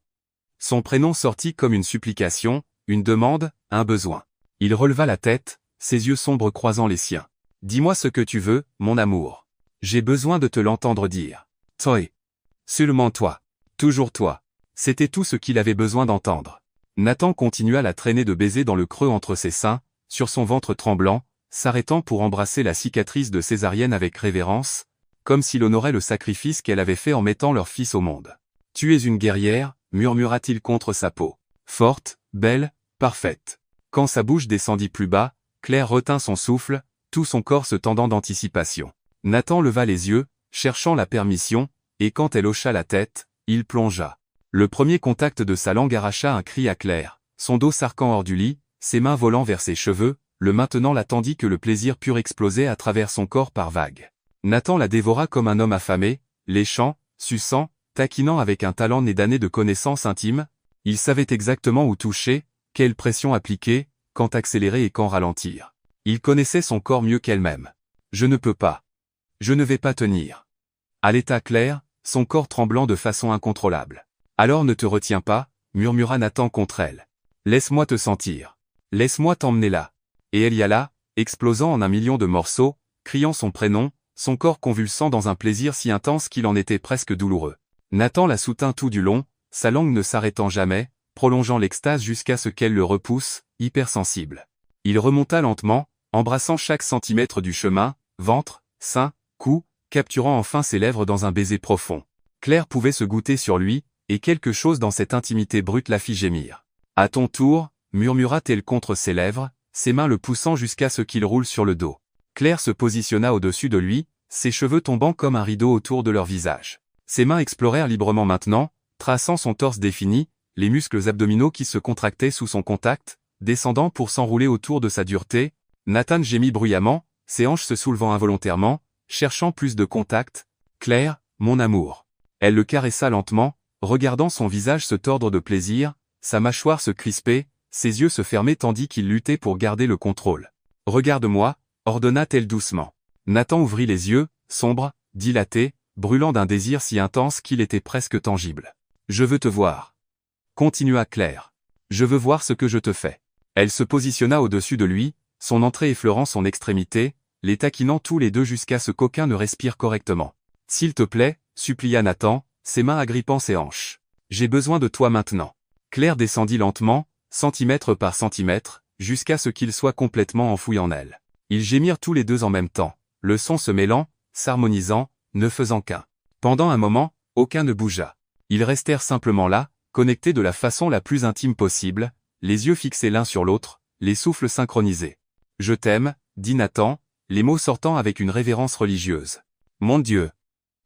Son prénom sortit comme une supplication, une demande, un besoin. Il releva la tête, ses yeux sombres croisant les siens. « Dis-moi ce que tu veux, mon amour. J'ai besoin de te l'entendre dire. Toi. Seulement toi. Toujours toi. » C'était tout ce qu'il avait besoin d'entendre. Nathan continua la traîner de baisers dans le creux entre ses seins, sur son ventre tremblant, s'arrêtant pour embrasser la cicatrice de césarienne avec révérence, comme s'il honorait le sacrifice qu'elle avait fait en mettant leur fils au monde. « Tu es une guerrière, » murmura-t-il contre sa peau. Forte, belle, parfaite. Quand sa bouche descendit plus bas, Claire retint son souffle, tout son corps se tendant d'anticipation. Nathan leva les yeux, cherchant la permission, et quand elle hocha la tête, il plongea. Le premier contact de sa langue arracha un cri à Claire, son dos s'arquant hors du lit, ses mains volant vers ses cheveux, le maintenant là tandis que le plaisir pur explosait à travers son corps par vagues. Nathan la dévora comme un homme affamé, léchant, suçant, taquinant avec un talent né d'années de connaissances intimes. Il savait exactement où toucher, quelle pression appliquer, quand accélérer et quand ralentir. Il connaissait son corps mieux qu'elle-même. « Je ne peux pas. Je ne vais pas tenir. » Allaita Claire, son corps tremblant de façon incontrôlable. « Alors ne te retiens pas, » murmura Nathan contre elle. « Laisse-moi te sentir. Laisse-moi t'emmener là. » Et elle y alla, explosant en un million de morceaux, criant son prénom, son corps convulsant dans un plaisir si intense qu'il en était presque douloureux. Nathan la soutint tout du long, sa langue ne s'arrêtant jamais, prolongeant l'extase jusqu'à ce qu'elle le repousse, hypersensible. Il remonta lentement, embrassant chaque centimètre du chemin, ventre, sein, cou, capturant enfin ses lèvres dans un baiser profond. Claire pouvait se goûter sur lui, et quelque chose dans cette intimité brute la fit gémir. « À ton tour » murmura-t-elle contre ses lèvres, ses mains le poussant jusqu'à ce qu'il roule sur le dos. Claire se positionna au-dessus de lui, ses cheveux tombant comme un rideau autour de leur visage. Ses mains explorèrent librement maintenant, traçant son torse défini, les muscles abdominaux qui se contractaient sous son contact, descendant pour s'enrouler autour de sa dureté. Nathan gémit bruyamment, ses hanches se soulevant involontairement, cherchant plus de contact. « Claire, mon amour. » Elle le caressa lentement, regardant son visage se tordre de plaisir, sa mâchoire se crisper, ses yeux se fermer tandis qu'il luttait pour garder le contrôle. « Regarde-moi » ordonna-t-elle doucement. Nathan ouvrit les yeux, sombres, dilatés, brûlant d'un désir si intense qu'il était presque tangible. « Je veux te voir. » Continua Claire. « Je veux voir ce que je te fais. » Elle se positionna au-dessus de lui, son entrée effleurant son extrémité, les taquinant tous les deux jusqu'à ce qu'aucun ne respire correctement. « S'il te plaît, » supplia Nathan, ses mains agrippant ses hanches. « J'ai besoin de toi maintenant. » Claire descendit lentement, centimètre par centimètre, jusqu'à ce qu'il soit complètement enfoui en elle. Ils gémirent tous les deux en même temps, le son se mêlant, s'harmonisant, ne faisant qu'un. Pendant un moment, aucun ne bougea. Ils restèrent simplement là, connectés de la façon la plus intime possible, les yeux fixés l'un sur l'autre, les souffles synchronisés. « Je t'aime » dit Nathan, les mots sortant avec une révérence religieuse. « Mon Dieu.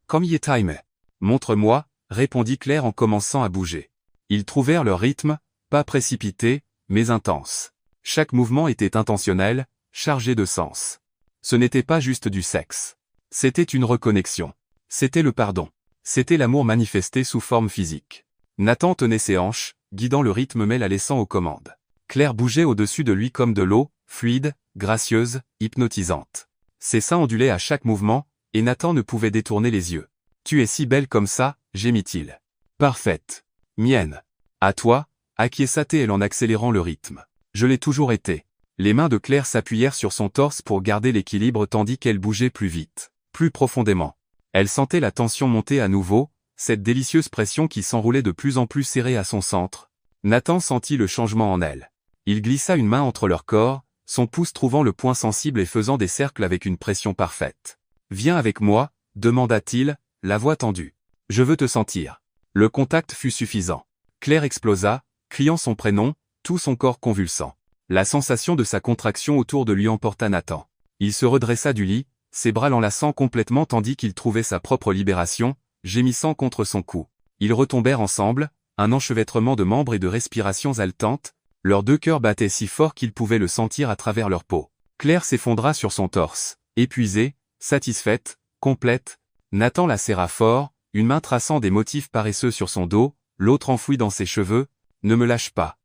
Comme y est time. Montre-moi » répondit Claire en commençant à bouger. Ils trouvèrent leur rythme, pas précipité, mais intense. Chaque mouvement était intentionnel, chargé de sens. Ce n'était pas juste du sexe. C'était une reconnexion. C'était le pardon. C'était l'amour manifesté sous forme physique. Nathan tenait ses hanches, guidant le rythme mais la laissant aux commandes. Claire bougeait au-dessus de lui comme de l'eau, fluide, gracieuse, hypnotisante. Ses seins ondulaient à chaque mouvement, et Nathan ne pouvait détourner les yeux. « Tu es si belle comme ça » gémit-il. « Parfaite. Mienne. À toi » acquiesça-t-elle en accélérant le rythme. « Je l'ai toujours été. » Les mains de Claire s'appuyèrent sur son torse pour garder l'équilibre tandis qu'elle bougeait plus vite, plus profondément. Elle sentait la tension monter à nouveau, cette délicieuse pression qui s'enroulait de plus en plus serrée à son centre. Nathan sentit le changement en elle. Il glissa une main entre leurs corps, son pouce trouvant le point sensible et faisant des cercles avec une pression parfaite. « Viens avec moi » demanda-t-il, la voix tendue. « Je veux te sentir. » Le contact fut suffisant. Claire explosa, criant son prénom, tout son corps convulsant. La sensation de sa contraction autour de lui emporta Nathan. Il se redressa du lit, ses bras l'enlaçant complètement tandis qu'il trouvait sa propre libération, gémissant contre son cou. Ils retombèrent ensemble, un enchevêtrement de membres et de respirations haletantes, leurs deux cœurs battaient si fort qu'ils pouvaient le sentir à travers leur peau. Claire s'effondra sur son torse, épuisée, satisfaite, complète. Nathan la serra fort, une main traçant des motifs paresseux sur son dos, l'autre enfouie dans ses cheveux. Ne me lâche pas,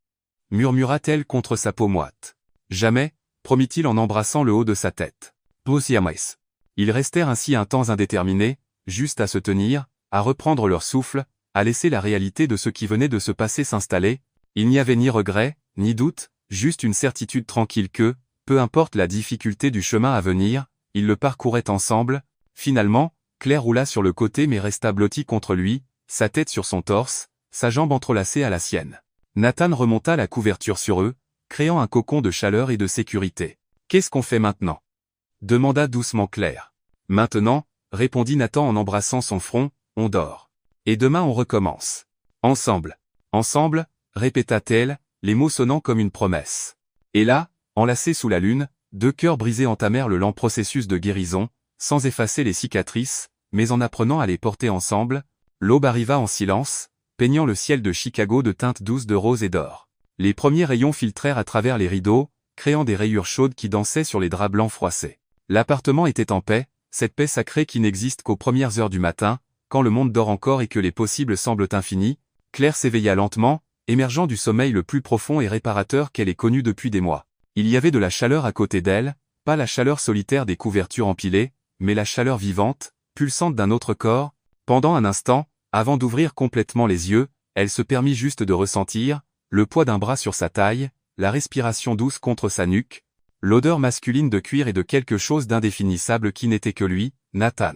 murmura-t-elle contre sa peau moite. Jamais, promit-il en embrassant le haut de sa tête. Posiamais. Ils restèrent ainsi un temps indéterminé, juste à se tenir, à reprendre leur souffle, à laisser la réalité de ce qui venait de se passer s'installer. Il n'y avait ni regret, ni doute, juste une certitude tranquille que, peu importe la difficulté du chemin à venir, ils le parcouraient ensemble. Finalement, Claire roula sur le côté mais resta blottie contre lui, sa tête sur son torse, sa jambe entrelacée à la sienne. Nathan remonta la couverture sur eux, créant un cocon de chaleur et de sécurité. « Qu'est-ce qu'on fait maintenant » demanda doucement Claire. « Maintenant, » répondit Nathan en embrassant son front, « on dort. Et demain on recommence. Ensemble. Ensemble, répéta-t-elle, les mots sonnant comme une promesse. Et là, enlacés sous la lune, deux cœurs brisés entamèrent le lent processus de guérison, sans effacer les cicatrices, mais en apprenant à les porter ensemble. L'aube arriva en silence, peignant le ciel de Chicago de teintes douces de rose et d'or. Les premiers rayons filtrèrent à travers les rideaux, créant des rayures chaudes qui dansaient sur les draps blancs froissés. L'appartement était en paix, cette paix sacrée qui n'existe qu'aux premières heures du matin, quand le monde dort encore et que les possibles semblent infinis. Claire s'éveilla lentement, émergeant du sommeil le plus profond et réparateur qu'elle ait connu depuis des mois. Il y avait de la chaleur à côté d'elle, pas la chaleur solitaire des couvertures empilées, mais la chaleur vivante, pulsante d'un autre corps. Pendant un instant, avant d'ouvrir complètement les yeux, elle se permit juste de ressentir le poids d'un bras sur sa taille, la respiration douce contre sa nuque, l'odeur masculine de cuir et de quelque chose d'indéfinissable qui n'était que lui, Nathan.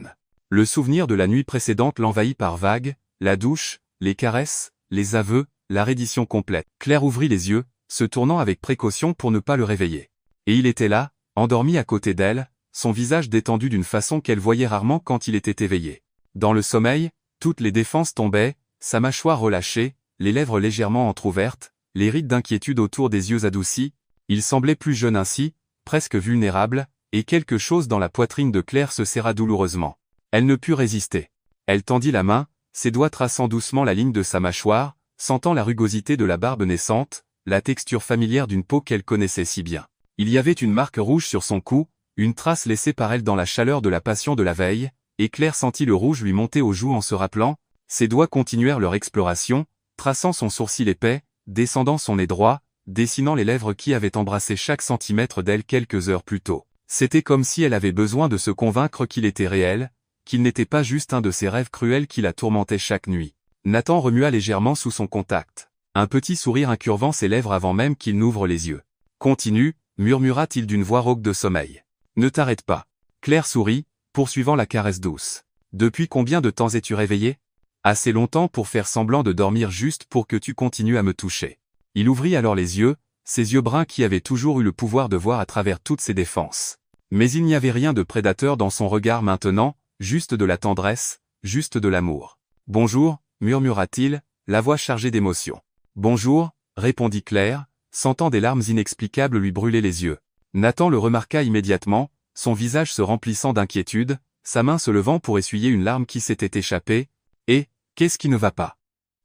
Le souvenir de la nuit précédente l'envahit par vagues, la douche, les caresses, les aveux, la reddition complète. Claire ouvrit les yeux, se tournant avec précaution pour ne pas le réveiller. Et il était là, endormi à côté d'elle, son visage détendu d'une façon qu'elle voyait rarement quand il était éveillé. Dans le sommeil, toutes les défenses tombaient, sa mâchoire relâchée, les lèvres légèrement entr'ouvertes, les rides d'inquiétude autour des yeux adoucis. Il semblait plus jeune ainsi, presque vulnérable, et quelque chose dans la poitrine de Claire se serra douloureusement. Elle ne put résister. Elle tendit la main, ses doigts traçant doucement la ligne de sa mâchoire, sentant la rugosité de la barbe naissante, la texture familière d'une peau qu'elle connaissait si bien. Il y avait une marque rouge sur son cou, une trace laissée par elle dans la chaleur de la passion de la veille, et Claire sentit le rouge lui monter aux joues en se rappelant. Ses doigts continuèrent leur exploration, traçant son sourcil épais, descendant son nez droit, dessinant les lèvres qui avaient embrassé chaque centimètre d'elle quelques heures plus tôt. C'était comme si elle avait besoin de se convaincre qu'il était réel, qu'il n'était pas juste un de ces rêves cruels qui la tourmentaient chaque nuit. Nathan remua légèrement sous son contact, un petit sourire incurvant ses lèvres avant même qu'il n'ouvre les yeux. « Continue », murmura-t-il d'une voix rauque de sommeil. « Ne t'arrête pas. » Claire sourit, poursuivant la caresse douce. « Depuis combien de temps es-tu réveillée ? » « Assez longtemps pour faire semblant de dormir juste pour que tu continues à me toucher. » Il ouvrit alors les yeux, ses yeux bruns qui avaient toujours eu le pouvoir de voir à travers toutes ses défenses. Mais il n'y avait rien de prédateur dans son regard maintenant, juste de la tendresse, juste de l'amour. « Bonjour », murmura-t-il, la voix chargée d'émotion. « Bonjour », répondit Claire, sentant des larmes inexplicables lui brûler les yeux. Nathan le remarqua immédiatement, son visage se remplissant d'inquiétude, sa main se levant pour essuyer une larme qui s'était échappée. « Et, qu'est-ce qui ne va pas ?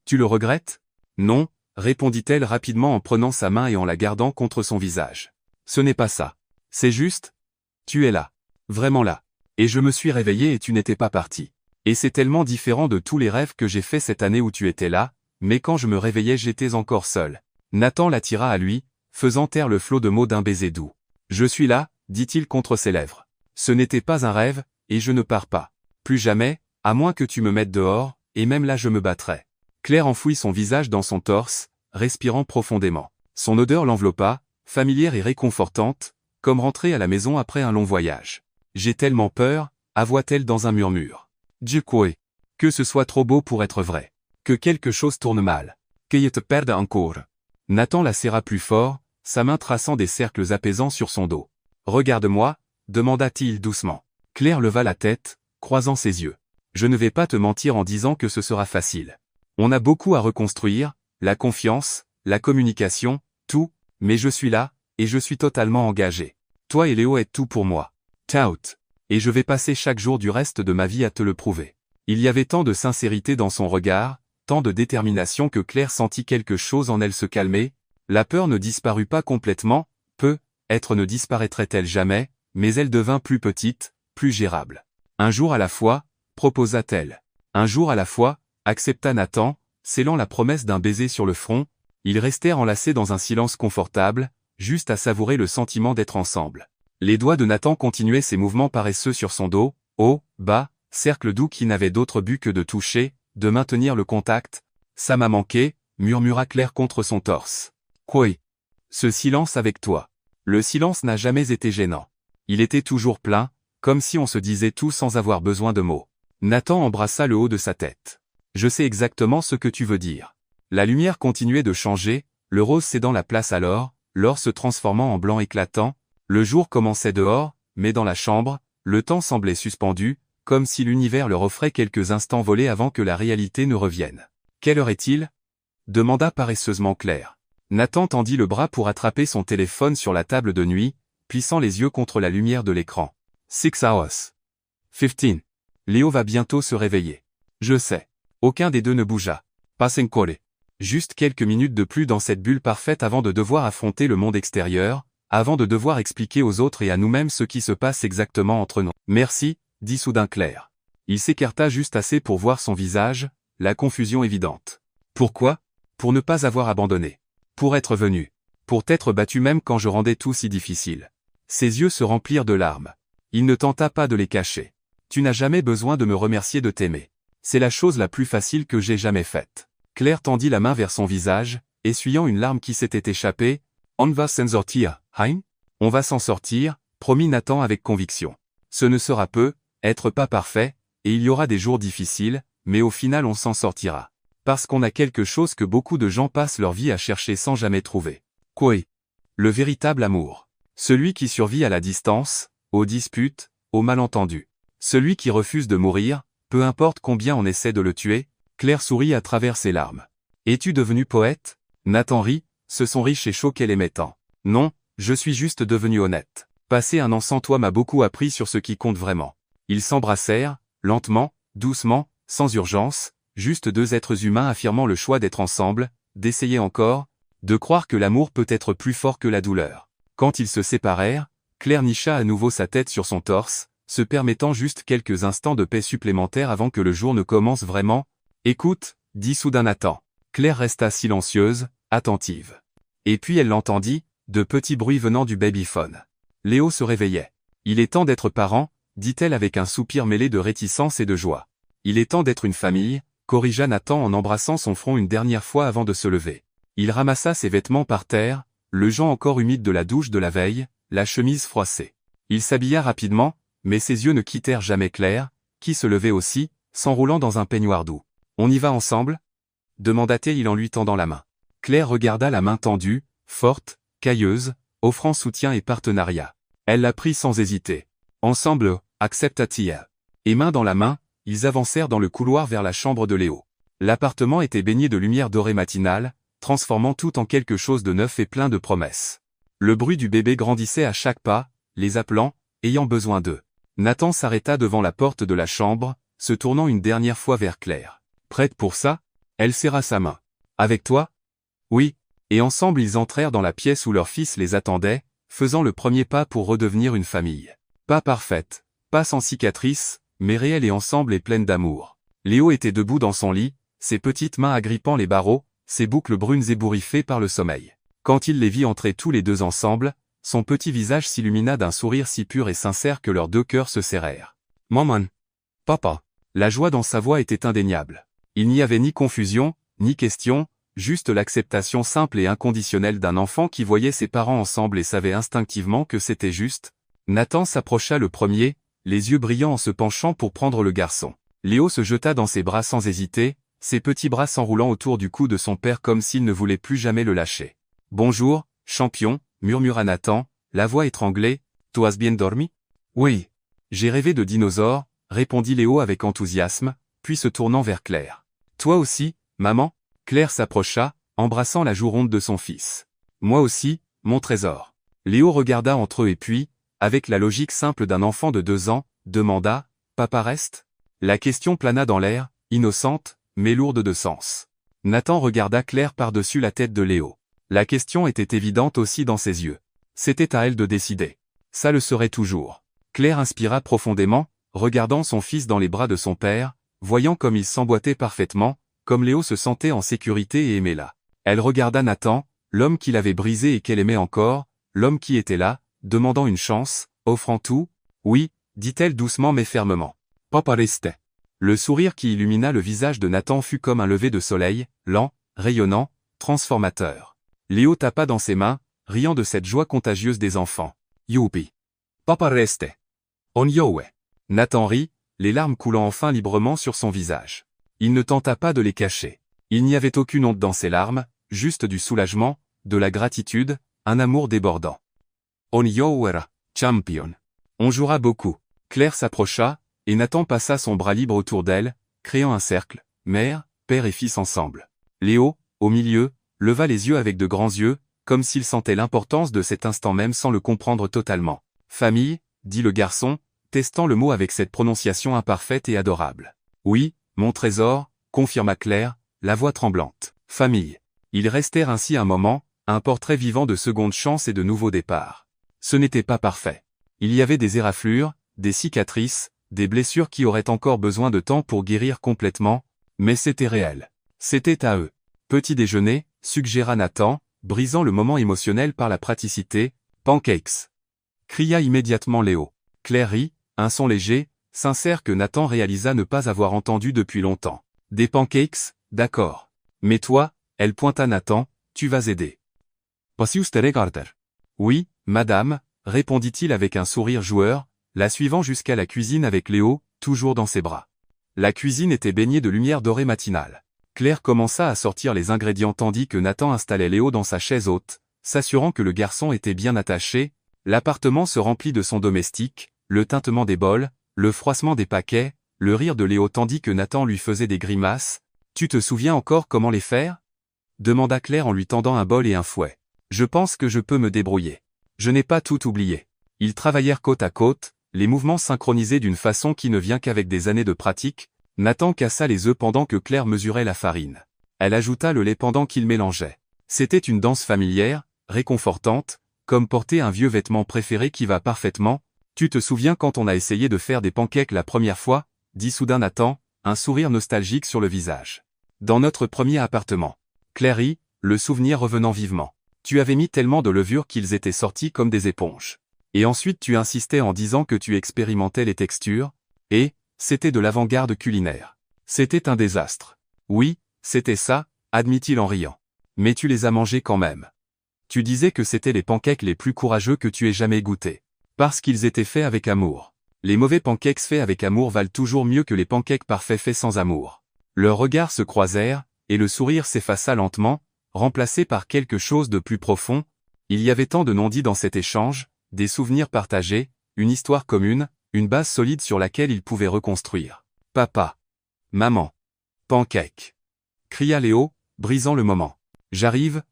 Tu le regrettes ? » ?»« Non », répondit-elle rapidement en prenant sa main et en la gardant contre son visage. « Ce n'est pas ça. C'est juste. Tu es là. Vraiment là. Et je me suis réveillée et tu n'étais pas parti. Et c'est tellement différent de tous les rêves que j'ai faits cette année où tu étais là, mais quand je me réveillais j'étais encore seul. » Nathan l'attira à lui, faisant taire le flot de mots d'un baiser doux. « Je suis là, dit-il contre ses lèvres. Ce n'était pas un rêve, et je ne pars pas. Plus jamais, à moins que tu me mettes dehors, et même là je me battrai. » Claire enfouit son visage dans son torse, respirant profondément. Son odeur l'enveloppa, familière et réconfortante, comme rentrer à la maison après un long voyage. « J'ai tellement peur », avoua-t-elle dans un murmure. « Dieu croit. Que ce soit trop beau pour être vrai. Que quelque chose tourne mal. Qu'il te perde encore. » Nathan la serra plus fort, sa main traçant des cercles apaisants sur son dos. « Regarde-moi », demanda-t-il doucement. Claire leva la tête, croisant ses yeux. « Je ne vais pas te mentir en disant que ce sera facile. On a beaucoup à reconstruire, la confiance, la communication, tout, mais je suis là, et je suis totalement engagé. Toi et Léo êtes tout pour moi. Tout. Et je vais passer chaque jour du reste de ma vie à te le prouver. » Il y avait tant de sincérité dans son regard, tant de détermination que Claire sentit quelque chose en elle se calmer. La peur ne disparut pas complètement, peut-être ne disparaîtrait-elle jamais, mais elle devint plus petite, plus gérable. « Un jour à la fois », proposa-t-elle. Un jour à la fois, accepta Nathan, scellant la promesse d'un baiser sur le front. Ils restèrent enlacés dans un silence confortable, juste à savourer le sentiment d'être ensemble. Les doigts de Nathan continuaient ses mouvements paresseux sur son dos, haut, bas, cercle doux qui n'avait d'autre but que de toucher, de maintenir le contact. Ça m'a manqué, murmura Claire contre son torse. Quoi? Ce silence avec toi. Le silence n'a jamais été gênant. Il était toujours plein, comme si on se disait tout sans avoir besoin de mots. Nathan embrassa le haut de sa tête. Je sais exactement ce que tu veux dire. La lumière continuait de changer, le rose cédant la place à l'or se transformant en blanc éclatant. Le jour commençait dehors, mais dans la chambre, le temps semblait suspendu, comme si l'univers leur offrait quelques instants volés avant que la réalité ne revienne. Quelle heure est-il? Demanda paresseusement Claire. Nathan tendit le bras pour attraper son téléphone sur la table de nuit, plissant les yeux contre la lumière de l'écran. 6 hours. 15. Léo va bientôt se réveiller. Je sais. Aucun des deux ne bougea. Pas encore. Juste quelques minutes de plus dans cette bulle parfaite avant de devoir affronter le monde extérieur, avant de devoir expliquer aux autres et à nous-mêmes ce qui se passe exactement entre nous. Merci, dit soudain Claire. Il s'écarta juste assez pour voir son visage, la confusion évidente. Pourquoi? Pour ne pas avoir abandonné. Pour être venu. Pour t'être battu même quand je rendais tout si difficile. Ses yeux se remplirent de larmes. Il ne tenta pas de les cacher. Tu n'as jamais besoin de me remercier de t'aimer. C'est la chose la plus facile que j'ai jamais faite. Claire tendit la main vers son visage, essuyant une larme qui s'était échappée. On va s'en sortir, hein? On va s'en sortir, promit Nathan avec conviction. Ce ne sera peu, être pas parfait, et il y aura des jours difficiles, mais au final on s'en sortira. Parce qu'on a quelque chose que beaucoup de gens passent leur vie à chercher sans jamais trouver. Quoi? Le véritable amour. Celui qui survit à la distance, aux disputes, aux malentendus. Celui qui refuse de mourir, peu importe combien on essaie de le tuer. Claire sourit à travers ses larmes. Es-tu devenu poète? Nathan rit, ce son riche et chaud qu'elle aimait tant. Non, je suis juste devenu honnête. Passer un an sans toi m'a beaucoup appris sur ce qui compte vraiment. Ils s'embrassèrent, lentement, doucement, sans urgence, juste deux êtres humains affirmant le choix d'être ensemble, d'essayer encore, de croire que l'amour peut être plus fort que la douleur. Quand ils se séparèrent, Claire nicha à nouveau sa tête sur son torse, se permettant juste quelques instants de paix supplémentaires avant que le jour ne commence vraiment. Écoute, dit soudain Nathan. Claire resta silencieuse, attentive. Et puis elle l'entendit, de petits bruits venant du babyphone. Léo se réveillait. Il est temps d'être parent, dit-elle avec un soupir mêlé de réticence et de joie. Il est temps d'être une famille, corrigea Nathan en embrassant son front une dernière fois avant de se lever. Il ramassa ses vêtements par terre, le jonc encore humide de la douche de la veille, la chemise froissée. Il s'habilla rapidement, mais ses yeux ne quittèrent jamais Claire, qui se levait aussi, s'enroulant dans un peignoir doux. On y va ensemble? Demanda-t-il en lui tendant la main. Claire regarda la main tendue, forte, cailleuse, offrant soutien et partenariat. Elle la prit sans hésiter. Ensemble, accepta-t-il. Et main dans la main, ils avancèrent dans le couloir vers la chambre de Léo. L'appartement était baigné de lumière dorée matinale, transformant tout en quelque chose de neuf et plein de promesses. Le bruit du bébé grandissait à chaque pas, les appelant, ayant besoin d'eux. Nathan s'arrêta devant la porte de la chambre, se tournant une dernière fois vers Claire. Prête pour ça? Elle serra sa main. Avec toi? Oui. Et ensemble ils entrèrent dans la pièce où leur fils les attendait, faisant le premier pas pour redevenir une famille. Pas parfaite, pas sans cicatrices, mais réelle et ensemble et pleine d'amour. Léo était debout dans son lit, ses petites mains agrippant les barreaux, ses boucles brunes ébouriffées par le sommeil. Quand il les vit entrer tous les deux ensemble, son petit visage s'illumina d'un sourire si pur et sincère que leurs deux cœurs se serrèrent. Maman. Papa. La joie dans sa voix était indéniable. Il n'y avait ni confusion, ni question, juste l'acceptation simple et inconditionnelle d'un enfant qui voyait ses parents ensemble et savait instinctivement que c'était juste. Nathan s'approcha le premier, les yeux brillants en se penchant pour prendre le garçon. Léo se jeta dans ses bras sans hésiter, ses petits bras s'enroulant autour du cou de son père comme s'il ne voulait plus jamais le lâcher. « Bonjour, champion », murmura Nathan, la voix étranglée. « Tu as bien dormi ?»« Oui. J'ai rêvé de dinosaures », répondit Léo avec enthousiasme, puis se tournant vers Claire. « Toi aussi, maman ?» Claire s'approcha, embrassant la joue ronde de son fils. « Moi aussi, mon trésor. » Léo regarda entre eux et puis, avec la logique simple d'un enfant de 2 ans, demanda « Papa reste ?» La question plana dans l'air, innocente, mais lourde de sens. Nathan regarda Claire par-dessus la tête de Léo. La question était évidente aussi dans ses yeux. C'était à elle de décider. Ça le serait toujours. Claire inspira profondément, regardant son fils dans les bras de son père, voyant comme il s'emboîtait parfaitement, comme Léo se sentait en sécurité et aimait là. Elle regarda Nathan, l'homme qu'il avait brisé et qu'elle aimait encore, l'homme qui était là, demandant une chance, offrant tout. Oui, dit-elle doucement mais fermement. Papa restait. Le sourire qui illumina le visage de Nathan fut comme un lever de soleil, lent, rayonnant, transformateur. Léo tapa dans ses mains, riant de cette joie contagieuse des enfants. Youpi. Papa restait. On yowe. Nathan rit, les larmes coulant enfin librement sur son visage. Il ne tenta pas de les cacher. Il n'y avait aucune honte dans ses larmes, juste du soulagement, de la gratitude, un amour débordant. On yowera, champion. On jouera beaucoup. Claire s'approcha, et Nathan passa son bras libre autour d'elle, créant un cercle, mère, père et fils ensemble. Léo, au milieu, leva les yeux avec de grands yeux, comme s'il sentait l'importance de cet instant même sans le comprendre totalement. Famille, dit le garçon, testant le mot avec cette prononciation imparfaite et adorable. Oui, mon trésor, confirma Claire, la voix tremblante. Famille. Ils restèrent ainsi un moment, un portrait vivant de seconde chance et de nouveau départ. Ce n'était pas parfait. Il y avait des éraflures, des cicatrices, des blessures qui auraient encore besoin de temps pour guérir complètement, mais c'était réel. C'était à eux. Petit déjeuner, suggéra Nathan, brisant le moment émotionnel par la praticité. Pancakes. Cria immédiatement Léo. Claire rit, un son léger, sincère que Nathan réalisa ne pas avoir entendu depuis longtemps. Des pancakes, d'accord. Mais toi, elle pointa Nathan, tu vas aider. Oui, madame, répondit-il avec un sourire joueur, la suivant jusqu'à la cuisine avec Léo, toujours dans ses bras. La cuisine était baignée de lumière dorée matinale. Claire commença à sortir les ingrédients tandis que Nathan installait Léo dans sa chaise haute, s'assurant que le garçon était bien attaché. L'appartement se remplit de sons domestiques, le tintement des bols, le froissement des paquets, le rire de Léo tandis que Nathan lui faisait des grimaces. Tu te souviens encore comment les faire ? Demanda Claire en lui tendant un bol et un fouet. Je pense que je peux me débrouiller. Je n'ai pas tout oublié. Ils travaillèrent côte à côte, les mouvements synchronisés d'une façon qui ne vient qu'avec des années de pratique. Nathan cassa les œufs pendant que Claire mesurait la farine. Elle ajouta le lait pendant qu'ils mélangeaient. C'était une danse familière, réconfortante, comme porter un vieux vêtement préféré qui va parfaitement. Tu te souviens quand on a essayé de faire des pancakes la première fois ? Dit soudain Nathan, un sourire nostalgique sur le visage. Dans notre premier appartement. Claire rit, le souvenir revenant vivement. Tu avais mis tellement de levure qu'ils étaient sortis comme des éponges. Et ensuite tu insistais en disant que tu expérimentais les textures, et, c'était de l'avant-garde culinaire. C'était un désastre. Oui, c'était ça, admit-il en riant. Mais tu les as mangés quand même. Tu disais que c'étaient les pancakes les plus courageux que tu aies jamais goûtés. Parce qu'ils étaient faits avec amour. Les mauvais pancakes faits avec amour valent toujours mieux que les pancakes parfaits faits sans amour. Leurs regards se croisèrent, et le sourire s'effaça lentement, remplacé par quelque chose de plus profond. Il y avait tant de non-dits dans cet échange, des souvenirs partagés, une histoire commune, une base solide sur laquelle ils pouvaient reconstruire. Papa. Maman. Pancake. Cria Léo, brisant le moment. J'arrive,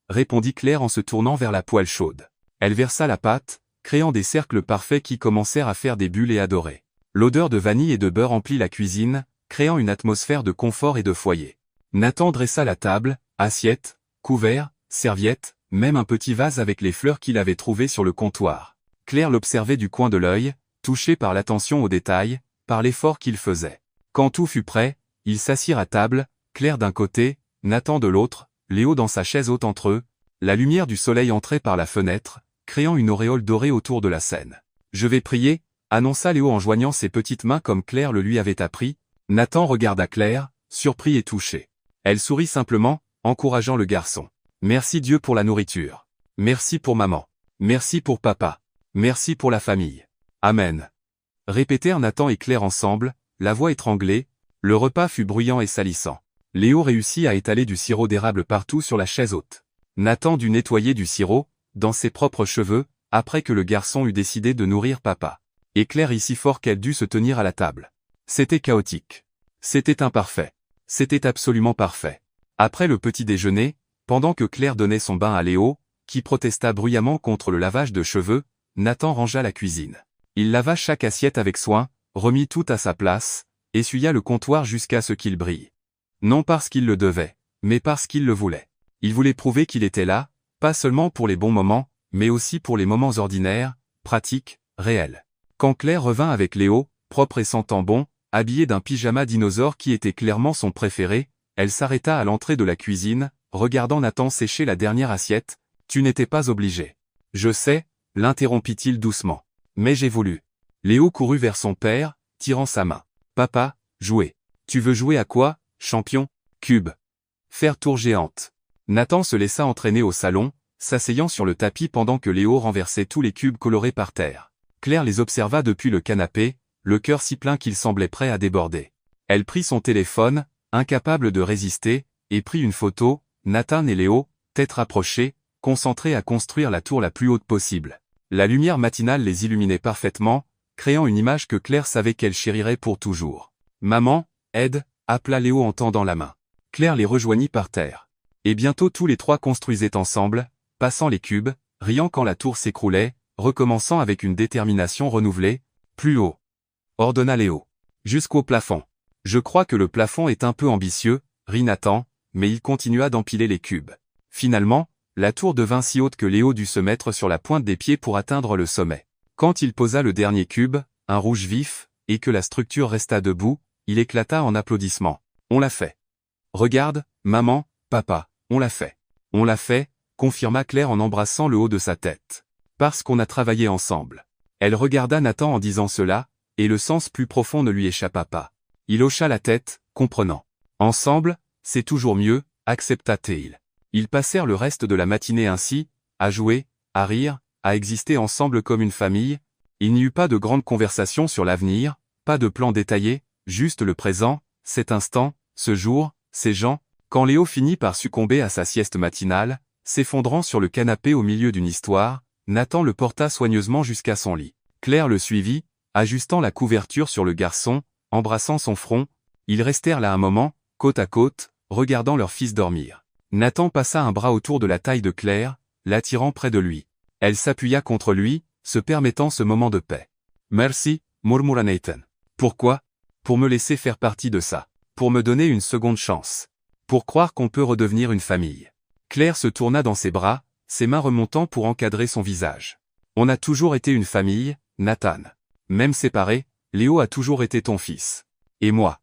répondit Claire en se tournant vers la poêle chaude. Elle versa la pâte, créant des cercles parfaits qui commencèrent à faire des bulles et à dorer. L'odeur de vanille et de beurre emplit la cuisine, créant une atmosphère de confort et de foyer. Nathan dressa la table, assiettes, couverts, serviettes, même un petit vase avec les fleurs qu'il avait trouvées sur le comptoir. Claire l'observait du coin de l'œil, touchée par l'attention aux détails, par l'effort qu'il faisait. Quand tout fut prêt, ils s'assirent à table, Claire d'un côté, Nathan de l'autre, Léo dans sa chaise haute entre eux. La lumière du soleil entrait par la fenêtre, créant une auréole dorée autour de la scène. Je vais prier, annonça Léo en joignant ses petites mains comme Claire le lui avait appris. Nathan regarda Claire, surpris et touché. Elle sourit simplement, encourageant le garçon. Merci Dieu pour la nourriture. Merci pour maman. Merci pour papa. Merci pour la famille. Amen. Répétèrent Nathan et Claire ensemble, la voix étranglée. Le repas fut bruyant et salissant. Léo réussit à étaler du sirop d'érable partout sur la chaise haute. Nathan dut nettoyer du sirop, dans ses propres cheveux, après que le garçon eut décidé de nourrir papa. Et Claire rit si fort qu'elle dut se tenir à la table. C'était chaotique. C'était imparfait. C'était absolument parfait. Après le petit déjeuner, pendant que Claire donnait son bain à Léo, qui protesta bruyamment contre le lavage de cheveux, Nathan rangea la cuisine. Il lava chaque assiette avec soin, remit tout à sa place, essuya le comptoir jusqu'à ce qu'il brille. Non parce qu'il le devait, mais parce qu'il le voulait. Il voulait prouver qu'il était là, pas seulement pour les bons moments, mais aussi pour les moments ordinaires, pratiques, réels. Quand Claire revint avec Léo, propre et sentant bon, habillée d'un pyjama dinosaure qui était clairement son préféré, elle s'arrêta à l'entrée de la cuisine, regardant Nathan sécher la dernière assiette. « Tu n'étais pas obligé. »« Je sais, » l'interrompit-il doucement. « Mais j'ai voulu. » Léo courut vers son père, tirant sa main. « Papa, jouer. »« Tu veux jouer à quoi, champion ?»« Cube. »« Faire tour géante. » Nathan se laissa entraîner au salon, s'asseyant sur le tapis pendant que Léo renversait tous les cubes colorés par terre. Claire les observa depuis le canapé, le cœur si plein qu'il semblait prêt à déborder. Elle prit son téléphone, incapable de résister, et prit une photo, Nathan et Léo, têtes rapprochées, concentrés à construire la tour la plus haute possible. La lumière matinale les illuminait parfaitement, créant une image que Claire savait qu'elle chérirait pour toujours. « Maman, aide !» appela Léo en tendant la main. Claire les rejoignit par terre. Et bientôt tous les trois construisaient ensemble, passant les cubes, riant quand la tour s'écroulait, recommençant avec une détermination renouvelée. « Plus haut !» ordonna Léo. « Jusqu'au plafond. »« Je crois que le plafond est un peu ambitieux, » rit Nathan, mais il continua d'empiler les cubes. Finalement, la tour devint si haute que Léo dut se mettre sur la pointe des pieds pour atteindre le sommet. Quand il posa le dernier cube, un rouge vif, et que la structure resta debout, il éclata en applaudissements. « On l'a fait. »« Regarde, maman, papa, on l'a fait. »« On l'a fait, » confirma Claire en embrassant le haut de sa tête. « Parce qu'on a travaillé ensemble. » Elle regarda Nathan en disant cela, et le sens plus profond ne lui échappa pas. Il hocha la tête, comprenant. « Ensemble, c'est toujours mieux, » accepta-t-il. Ils passèrent le reste de la matinée ainsi, à jouer, à rire, à exister ensemble comme une famille. Il n'y eut pas de grandes conversations sur l'avenir, pas de plans détaillés, juste le présent, cet instant, ce jour, ces gens. Quand Léo finit par succomber à sa sieste matinale, s'effondrant sur le canapé au milieu d'une histoire, Nathan le porta soigneusement jusqu'à son lit. Claire le suivit, ajustant la couverture sur le garçon, embrassant son front. Ils restèrent là un moment, côte à côte, regardant leur fils dormir. Nathan passa un bras autour de la taille de Claire, l'attirant près de lui. Elle s'appuya contre lui, se permettant ce moment de paix. « Merci, » murmura Nathan. « Pourquoi ? Pour me laisser faire partie de ça. Pour me donner une seconde chance. Pour croire qu'on peut redevenir une famille. » Claire se tourna dans ses bras, ses mains remontant pour encadrer son visage. « On a toujours été une famille, Nathan. Même séparés, Léo a toujours été ton fils. Et moi.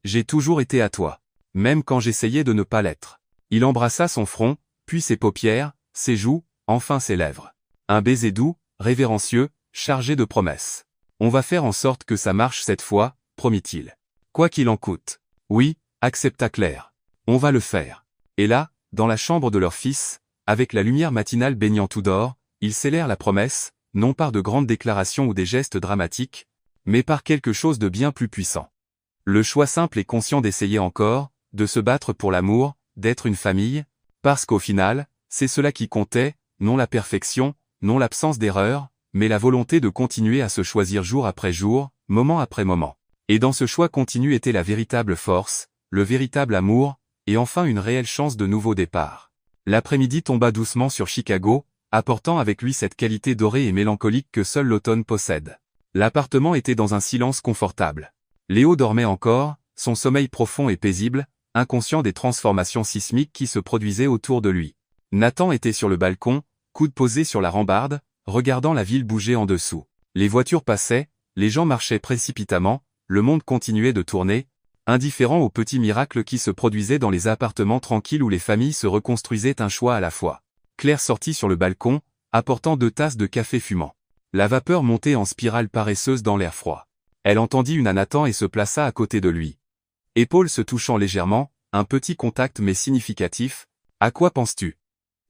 J'ai toujours été à toi. Même quand j'essayais de ne pas l'être. » Il embrassa son front, puis ses paupières, ses joues, enfin ses lèvres. Un baiser doux, révérencieux, chargé de promesses. « On va faire en sorte que ça marche cette fois, » promit-il. « Quoi qu'il en coûte. »« Oui, » accepta Claire. « On va le faire. » Et là, dans la chambre de leur fils, avec la lumière matinale baignant tout d'or, ils scellèrent la promesse, non par de grandes déclarations ou des gestes dramatiques, mais par quelque chose de bien plus puissant. Le choix simple et conscient d'essayer encore, de se battre pour l'amour, d'être une famille, parce qu'au final, c'est cela qui comptait, non la perfection, non l'absence d'erreur, mais la volonté de continuer à se choisir jour après jour, moment après moment. Et dans ce choix continu était la véritable force, le véritable amour, et enfin une réelle chance de nouveau départ. L'après-midi tomba doucement sur Chicago, apportant avec lui cette qualité dorée et mélancolique que seul l'automne possède. L'appartement était dans un silence confortable. Léo dormait encore, son sommeil profond et paisible, inconscient des transformations sismiques qui se produisaient autour de lui. Nathan était sur le balcon, coude posé sur la rambarde, regardant la ville bouger en dessous. Les voitures passaient, les gens marchaient précipitamment, le monde continuait de tourner, indifférent aux petits miracles qui se produisaient dans les appartements tranquilles où les familles se reconstruisaient un choix à la fois. Claire sortit sur le balcon, apportant 2 tasses de café fumant. La vapeur montait en spirale paresseuse dans l'air froid. Elle entendit une à Nathan et se plaça à côté de lui. Épaules se touchant légèrement, un petit contact mais significatif. « À quoi penses-tu »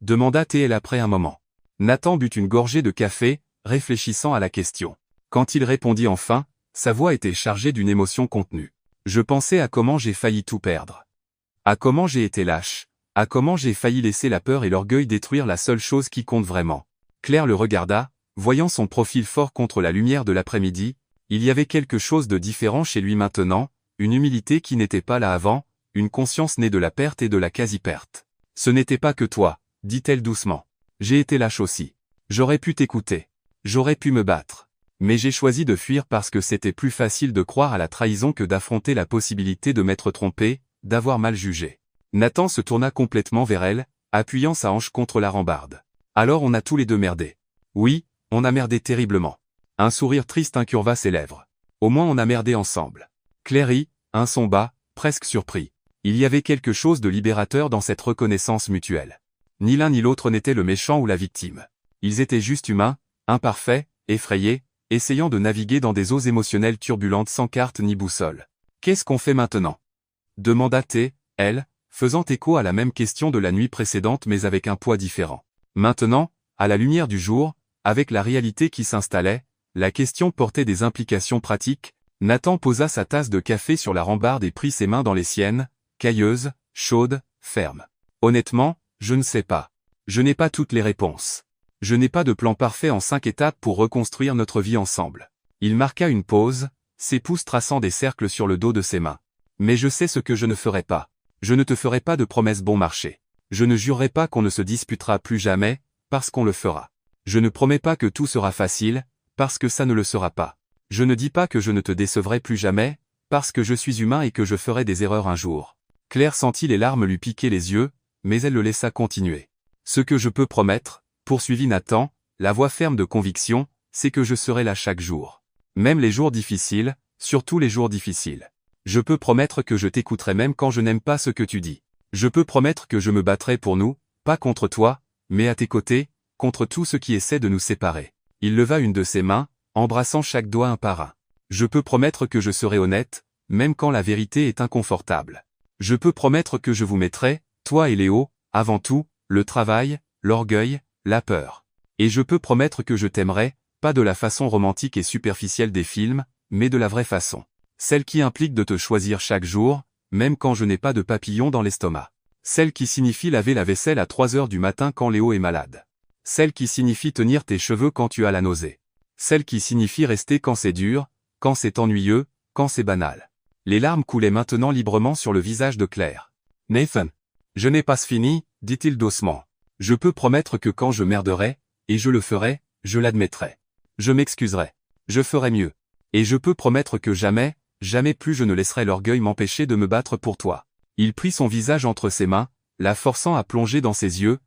demanda-t-elle après un moment. Nathan but une gorgée de café, réfléchissant à la question. Quand il répondit enfin, sa voix était chargée d'une émotion contenue. « Je pensais à comment j'ai failli tout perdre. À comment j'ai été lâche. À comment j'ai failli laisser la peur et l'orgueil détruire la seule chose qui compte vraiment. » Claire le regarda, voyant son profil fort contre la lumière de l'après-midi. Il y avait quelque chose de différent chez lui maintenant, une humilité qui n'était pas là avant, une conscience née de la perte et de la quasi-perte. « Ce n'était pas que toi, » dit-elle doucement. « J'ai été lâche aussi. J'aurais pu t'écouter. J'aurais pu me battre. Mais j'ai choisi de fuir parce que c'était plus facile de croire à la trahison que d'affronter la possibilité de m'être trompé, d'avoir mal jugé. » Nathan se tourna complètement vers elle, appuyant sa hanche contre la rambarde. « Alors on a tous les deux merdé. » »« Oui, on a merdé terriblement. » Un sourire triste incurva ses lèvres. « Au moins on a merdé ensemble. » Claire rit, un son bas, presque surpris. Il y avait quelque chose de libérateur dans cette reconnaissance mutuelle. Ni l'un ni l'autre n'était le méchant ou la victime. Ils étaient juste humains, imparfaits, effrayés, essayant de naviguer dans des eaux émotionnelles turbulentes sans carte ni boussole. « Qu'est-ce qu'on fait maintenant » demanda T, elle, faisant écho à la même question de la nuit précédente mais avec un poids différent. Maintenant, à la lumière du jour, avec la réalité qui s'installait, la question portait des implications pratiques. Nathan posa sa tasse de café sur la rambarde et prit ses mains dans les siennes, cailleuses, chaudes, fermes. Honnêtement, je ne sais pas. Je n'ai pas toutes les réponses. Je n'ai pas de plan parfait en 5 étapes pour reconstruire notre vie ensemble. Il marqua une pause, ses pouces traçant des cercles sur le dos de ses mains. Mais je sais ce que je ne ferai pas. Je ne te ferai pas de promesses bon marché. Je ne jurerai pas qu'on ne se disputera plus jamais, parce qu'on le fera. Je ne promets pas que tout sera facile, parce que ça ne le sera pas. Je ne dis pas que je ne te décevrai plus jamais, parce que je suis humain et que je ferai des erreurs un jour. Claire sentit les larmes lui piquer les yeux, mais elle le laissa continuer. Ce que je peux promettre, poursuivit Nathan, la voix ferme de conviction, c'est que je serai là chaque jour. Même les jours difficiles, surtout les jours difficiles. Je peux promettre que je t'écouterai même quand je n'aime pas ce que tu dis. Je peux promettre que je me battrai pour nous, pas contre toi, mais à tes côtés, contre tout ce qui essaie de nous séparer. Il leva une de ses mains, embrassant chaque doigt un par un. Je peux promettre que je serai honnête, même quand la vérité est inconfortable. Je peux promettre que je vous mettrai, toi et Léo, avant tout, le travail, l'orgueil, la peur. Et je peux promettre que je t'aimerai, pas de la façon romantique et superficielle des films, mais de la vraie façon. Celle qui implique de te choisir chaque jour, même quand je n'ai pas de papillon dans l'estomac. Celle qui signifie laver la vaisselle à 3 heures du matin quand Léo est malade. Celle qui signifie tenir tes cheveux quand tu as la nausée. Celle qui signifie rester quand c'est dur, quand c'est ennuyeux, quand c'est banal. Les larmes coulaient maintenant librement sur le visage de Claire. « Nathan, je n'ai pas fini, dit-il doucement. Je peux promettre que quand je merderai, et je le ferai, je l'admettrai. Je m'excuserai. Je ferai mieux. Et je peux promettre que jamais, jamais plus je ne laisserai l'orgueil m'empêcher de me battre pour toi. » Il prit son visage entre ses mains, la forçant à plonger dans ses yeux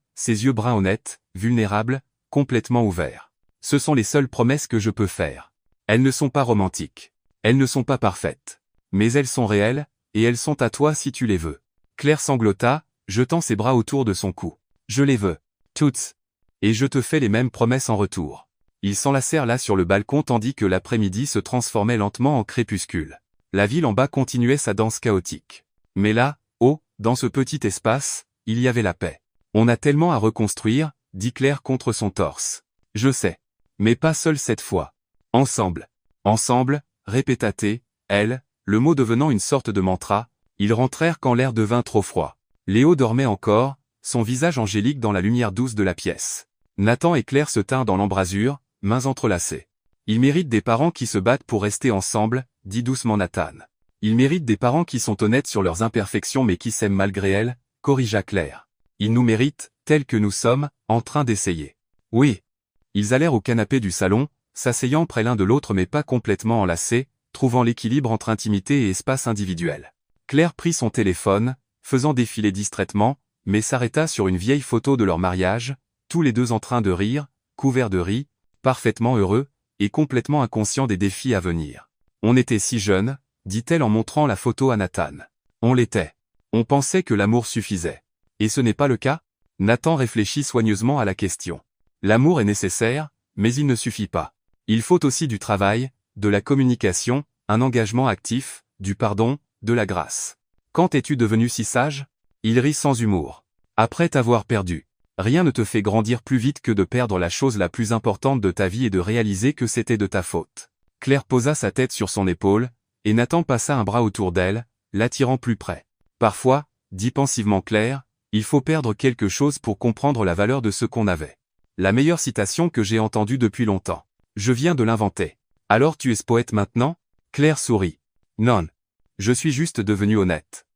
bruns honnêtes, vulnérables, complètement ouverts. Ce sont les seules promesses que je peux faire. Elles ne sont pas romantiques. Elles ne sont pas parfaites. Mais elles sont réelles, et elles sont à toi si tu les veux. Claire sanglota, jetant ses bras autour de son cou. Je les veux. Toutes. Et je te fais les mêmes promesses en retour. Ils s'enlacèrent là sur le balcon tandis que l'après-midi se transformait lentement en crépuscule. La ville en bas continuait sa danse chaotique. Mais là, haut, dans ce petit espace, il y avait la paix. On a tellement à reconstruire, dit Claire contre son torse. Je sais. Mais pas seul cette fois. Ensemble. Ensemble, répéta T, elle, le mot devenant une sorte de mantra. Ils rentrèrent quand l'air devint trop froid. Léo dormait encore, son visage angélique dans la lumière douce de la pièce. Nathan et Claire se tinrent dans l'embrasure, mains entrelacées. Ils méritent des parents qui se battent pour rester ensemble, dit doucement Nathan. Ils méritent des parents qui sont honnêtes sur leurs imperfections mais qui s'aiment malgré elles, corrigea Claire. Ils nous méritent, tels que nous sommes, en train d'essayer. Oui. Ils allèrent au canapé du salon, s'asseyant près l'un de l'autre mais pas complètement enlacés, trouvant l'équilibre entre intimité et espace individuel. Claire prit son téléphone, faisant défiler distraitement, mais s'arrêta sur une vieille photo de leur mariage, tous les deux en train de rire, couverts de riz, parfaitement heureux, et complètement inconscients des défis à venir. On était si jeunes, dit-elle en montrant la photo à Nathan. On l'était. On pensait que l'amour suffisait. Et ce n'est pas le cas ? Nathan réfléchit soigneusement à la question. L'amour est nécessaire, mais il ne suffit pas. Il faut aussi du travail, de la communication, un engagement actif, du pardon, de la grâce. Quand es-tu devenu si sage ? Il rit sans humour. Après t'avoir perdu. Rien ne te fait grandir plus vite que de perdre la chose la plus importante de ta vie et de réaliser que c'était de ta faute. Claire posa sa tête sur son épaule, et Nathan passa un bras autour d'elle, l'attirant plus près. Parfois, dit pensivement Claire, il faut perdre quelque chose pour comprendre la valeur de ce qu'on avait. La meilleure citation que j'ai entendue depuis longtemps. Je viens de l'inventer. Alors tu es poète maintenant ? Claire sourit. Non. Je suis juste devenu honnête.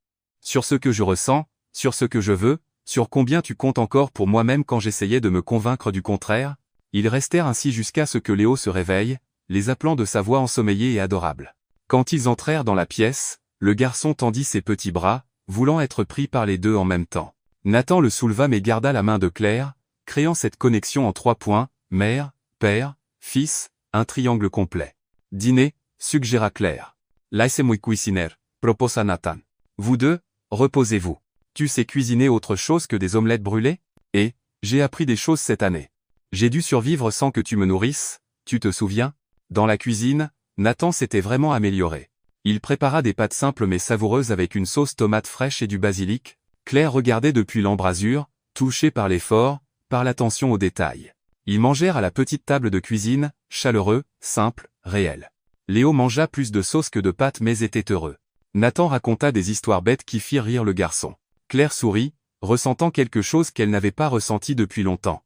Sur ce que je ressens, sur ce que je veux, sur combien tu comptes encore pour moi-même quand j'essayais de me convaincre du contraire. Ils restèrent ainsi jusqu'à ce que Léo se réveille, les appelant de sa voix ensommeillée et adorable. Quand ils entrèrent dans la pièce, le garçon tendit ses petits bras, voulant être pris par les deux en même temps. Nathan le souleva mais garda la main de Claire, créant cette connexion en 3 points, mère, père, fils, un triangle complet. Dîner, suggéra Claire. Laissez-moi cuisiner, proposa Nathan. Vous deux, reposez-vous. Tu sais cuisiner autre chose que des omelettes brûlées? Et, j'ai appris des choses cette année. J'ai dû survivre sans que tu me nourrisses, tu te souviens? Dans la cuisine, Nathan s'était vraiment amélioré. Il prépara des pâtes simples mais savoureuses avec une sauce tomate fraîche et du basilic. Claire regardait depuis l'embrasure, touchée par l'effort, par l'attention aux détails. Ils mangèrent à la petite table de cuisine, chaleureux, simple, réel. Léo mangea plus de sauce que de pâtes mais était heureux. Nathan raconta des histoires bêtes qui firent rire le garçon. Claire sourit, ressentant quelque chose qu'elle n'avait pas ressenti depuis longtemps.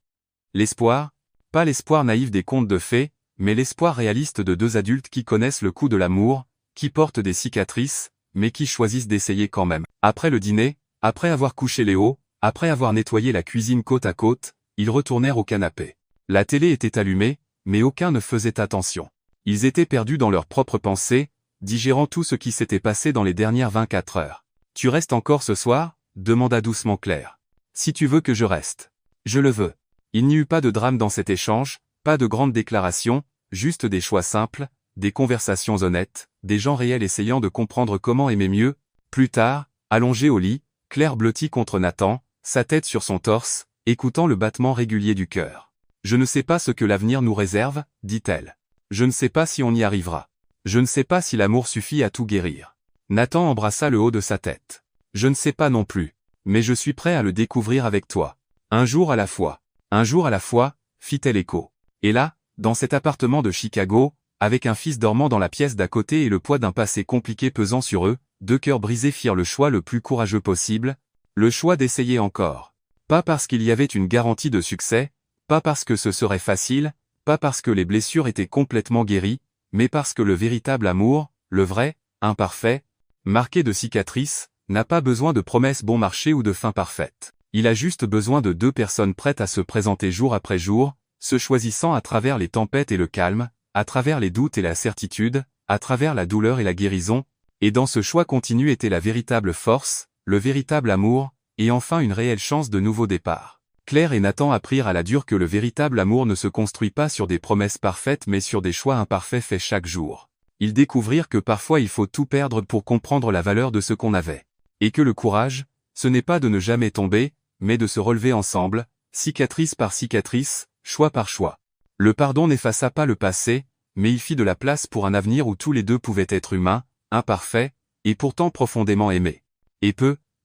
L'espoir, pas l'espoir naïf des contes de fées, mais l'espoir réaliste de deux adultes qui connaissent le coup de l'amour, qui portent des cicatrices, mais qui choisissent d'essayer quand même. Après le dîner, après avoir couché Léo, après avoir nettoyé la cuisine côte à côte, ils retournèrent au canapé. La télé était allumée, mais aucun ne faisait attention. Ils étaient perdus dans leurs propres pensées, digérant tout ce qui s'était passé dans les dernières 24 heures. « Tu restes encore ce soir ?» demanda doucement Claire. « Si tu veux que je reste. »« Je le veux. » Il n'y eut pas de drame dans cet échange, pas de grandes déclarations, juste des choix simples, des conversations honnêtes, des gens réels essayant de comprendre comment aimer mieux. Plus tard, allongée au lit, Claire blottit contre Nathan, sa tête sur son torse, écoutant le battement régulier du cœur. « Je ne sais pas ce que l'avenir nous réserve, dit-elle. Je ne sais pas si on y arrivera. Je ne sais pas si l'amour suffit à tout guérir. » Nathan embrassa le haut de sa tête. « Je ne sais pas non plus. Mais je suis prêt à le découvrir avec toi. Un jour à la fois. Un jour à la fois, fit-elle écho. Et là, dans cet appartement de Chicago, avec un fils dormant dans la pièce d'à côté et le poids d'un passé compliqué pesant sur eux, deux cœurs brisés firent le choix le plus courageux possible, le choix d'essayer encore. Pas parce qu'il y avait une garantie de succès, pas parce que ce serait facile, pas parce que les blessures étaient complètement guéries, mais parce que le véritable amour, le vrai, imparfait, marqué de cicatrices, n'a pas besoin de promesses bon marché ou de fin parfaite. Il a juste besoin de deux personnes prêtes à se présenter jour après jour, se choisissant à travers les tempêtes et le calme, à travers les doutes et la certitude, à travers la douleur et la guérison, et dans ce choix continu était la véritable force, le véritable amour, et enfin une réelle chance de nouveau départ. Claire et Nathan apprirent à la dure que le véritable amour ne se construit pas sur des promesses parfaites mais sur des choix imparfaits faits chaque jour. Ils découvrirent que parfois il faut tout perdre pour comprendre la valeur de ce qu'on avait. Et que le courage, ce n'est pas de ne jamais tomber, mais de se relever ensemble, cicatrice par cicatrice, choix par choix. Le pardon n'effaça pas le passé, mais il fit de la place pour un avenir où tous les deux pouvaient être humains, imparfaits, et pourtant profondément aimés. Et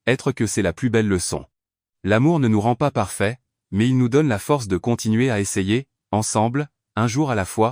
être que c'est la plus belle leçon. L'amour ne nous rend pas parfaits, mais il nous donne la force de continuer à essayer, ensemble, un jour à la fois,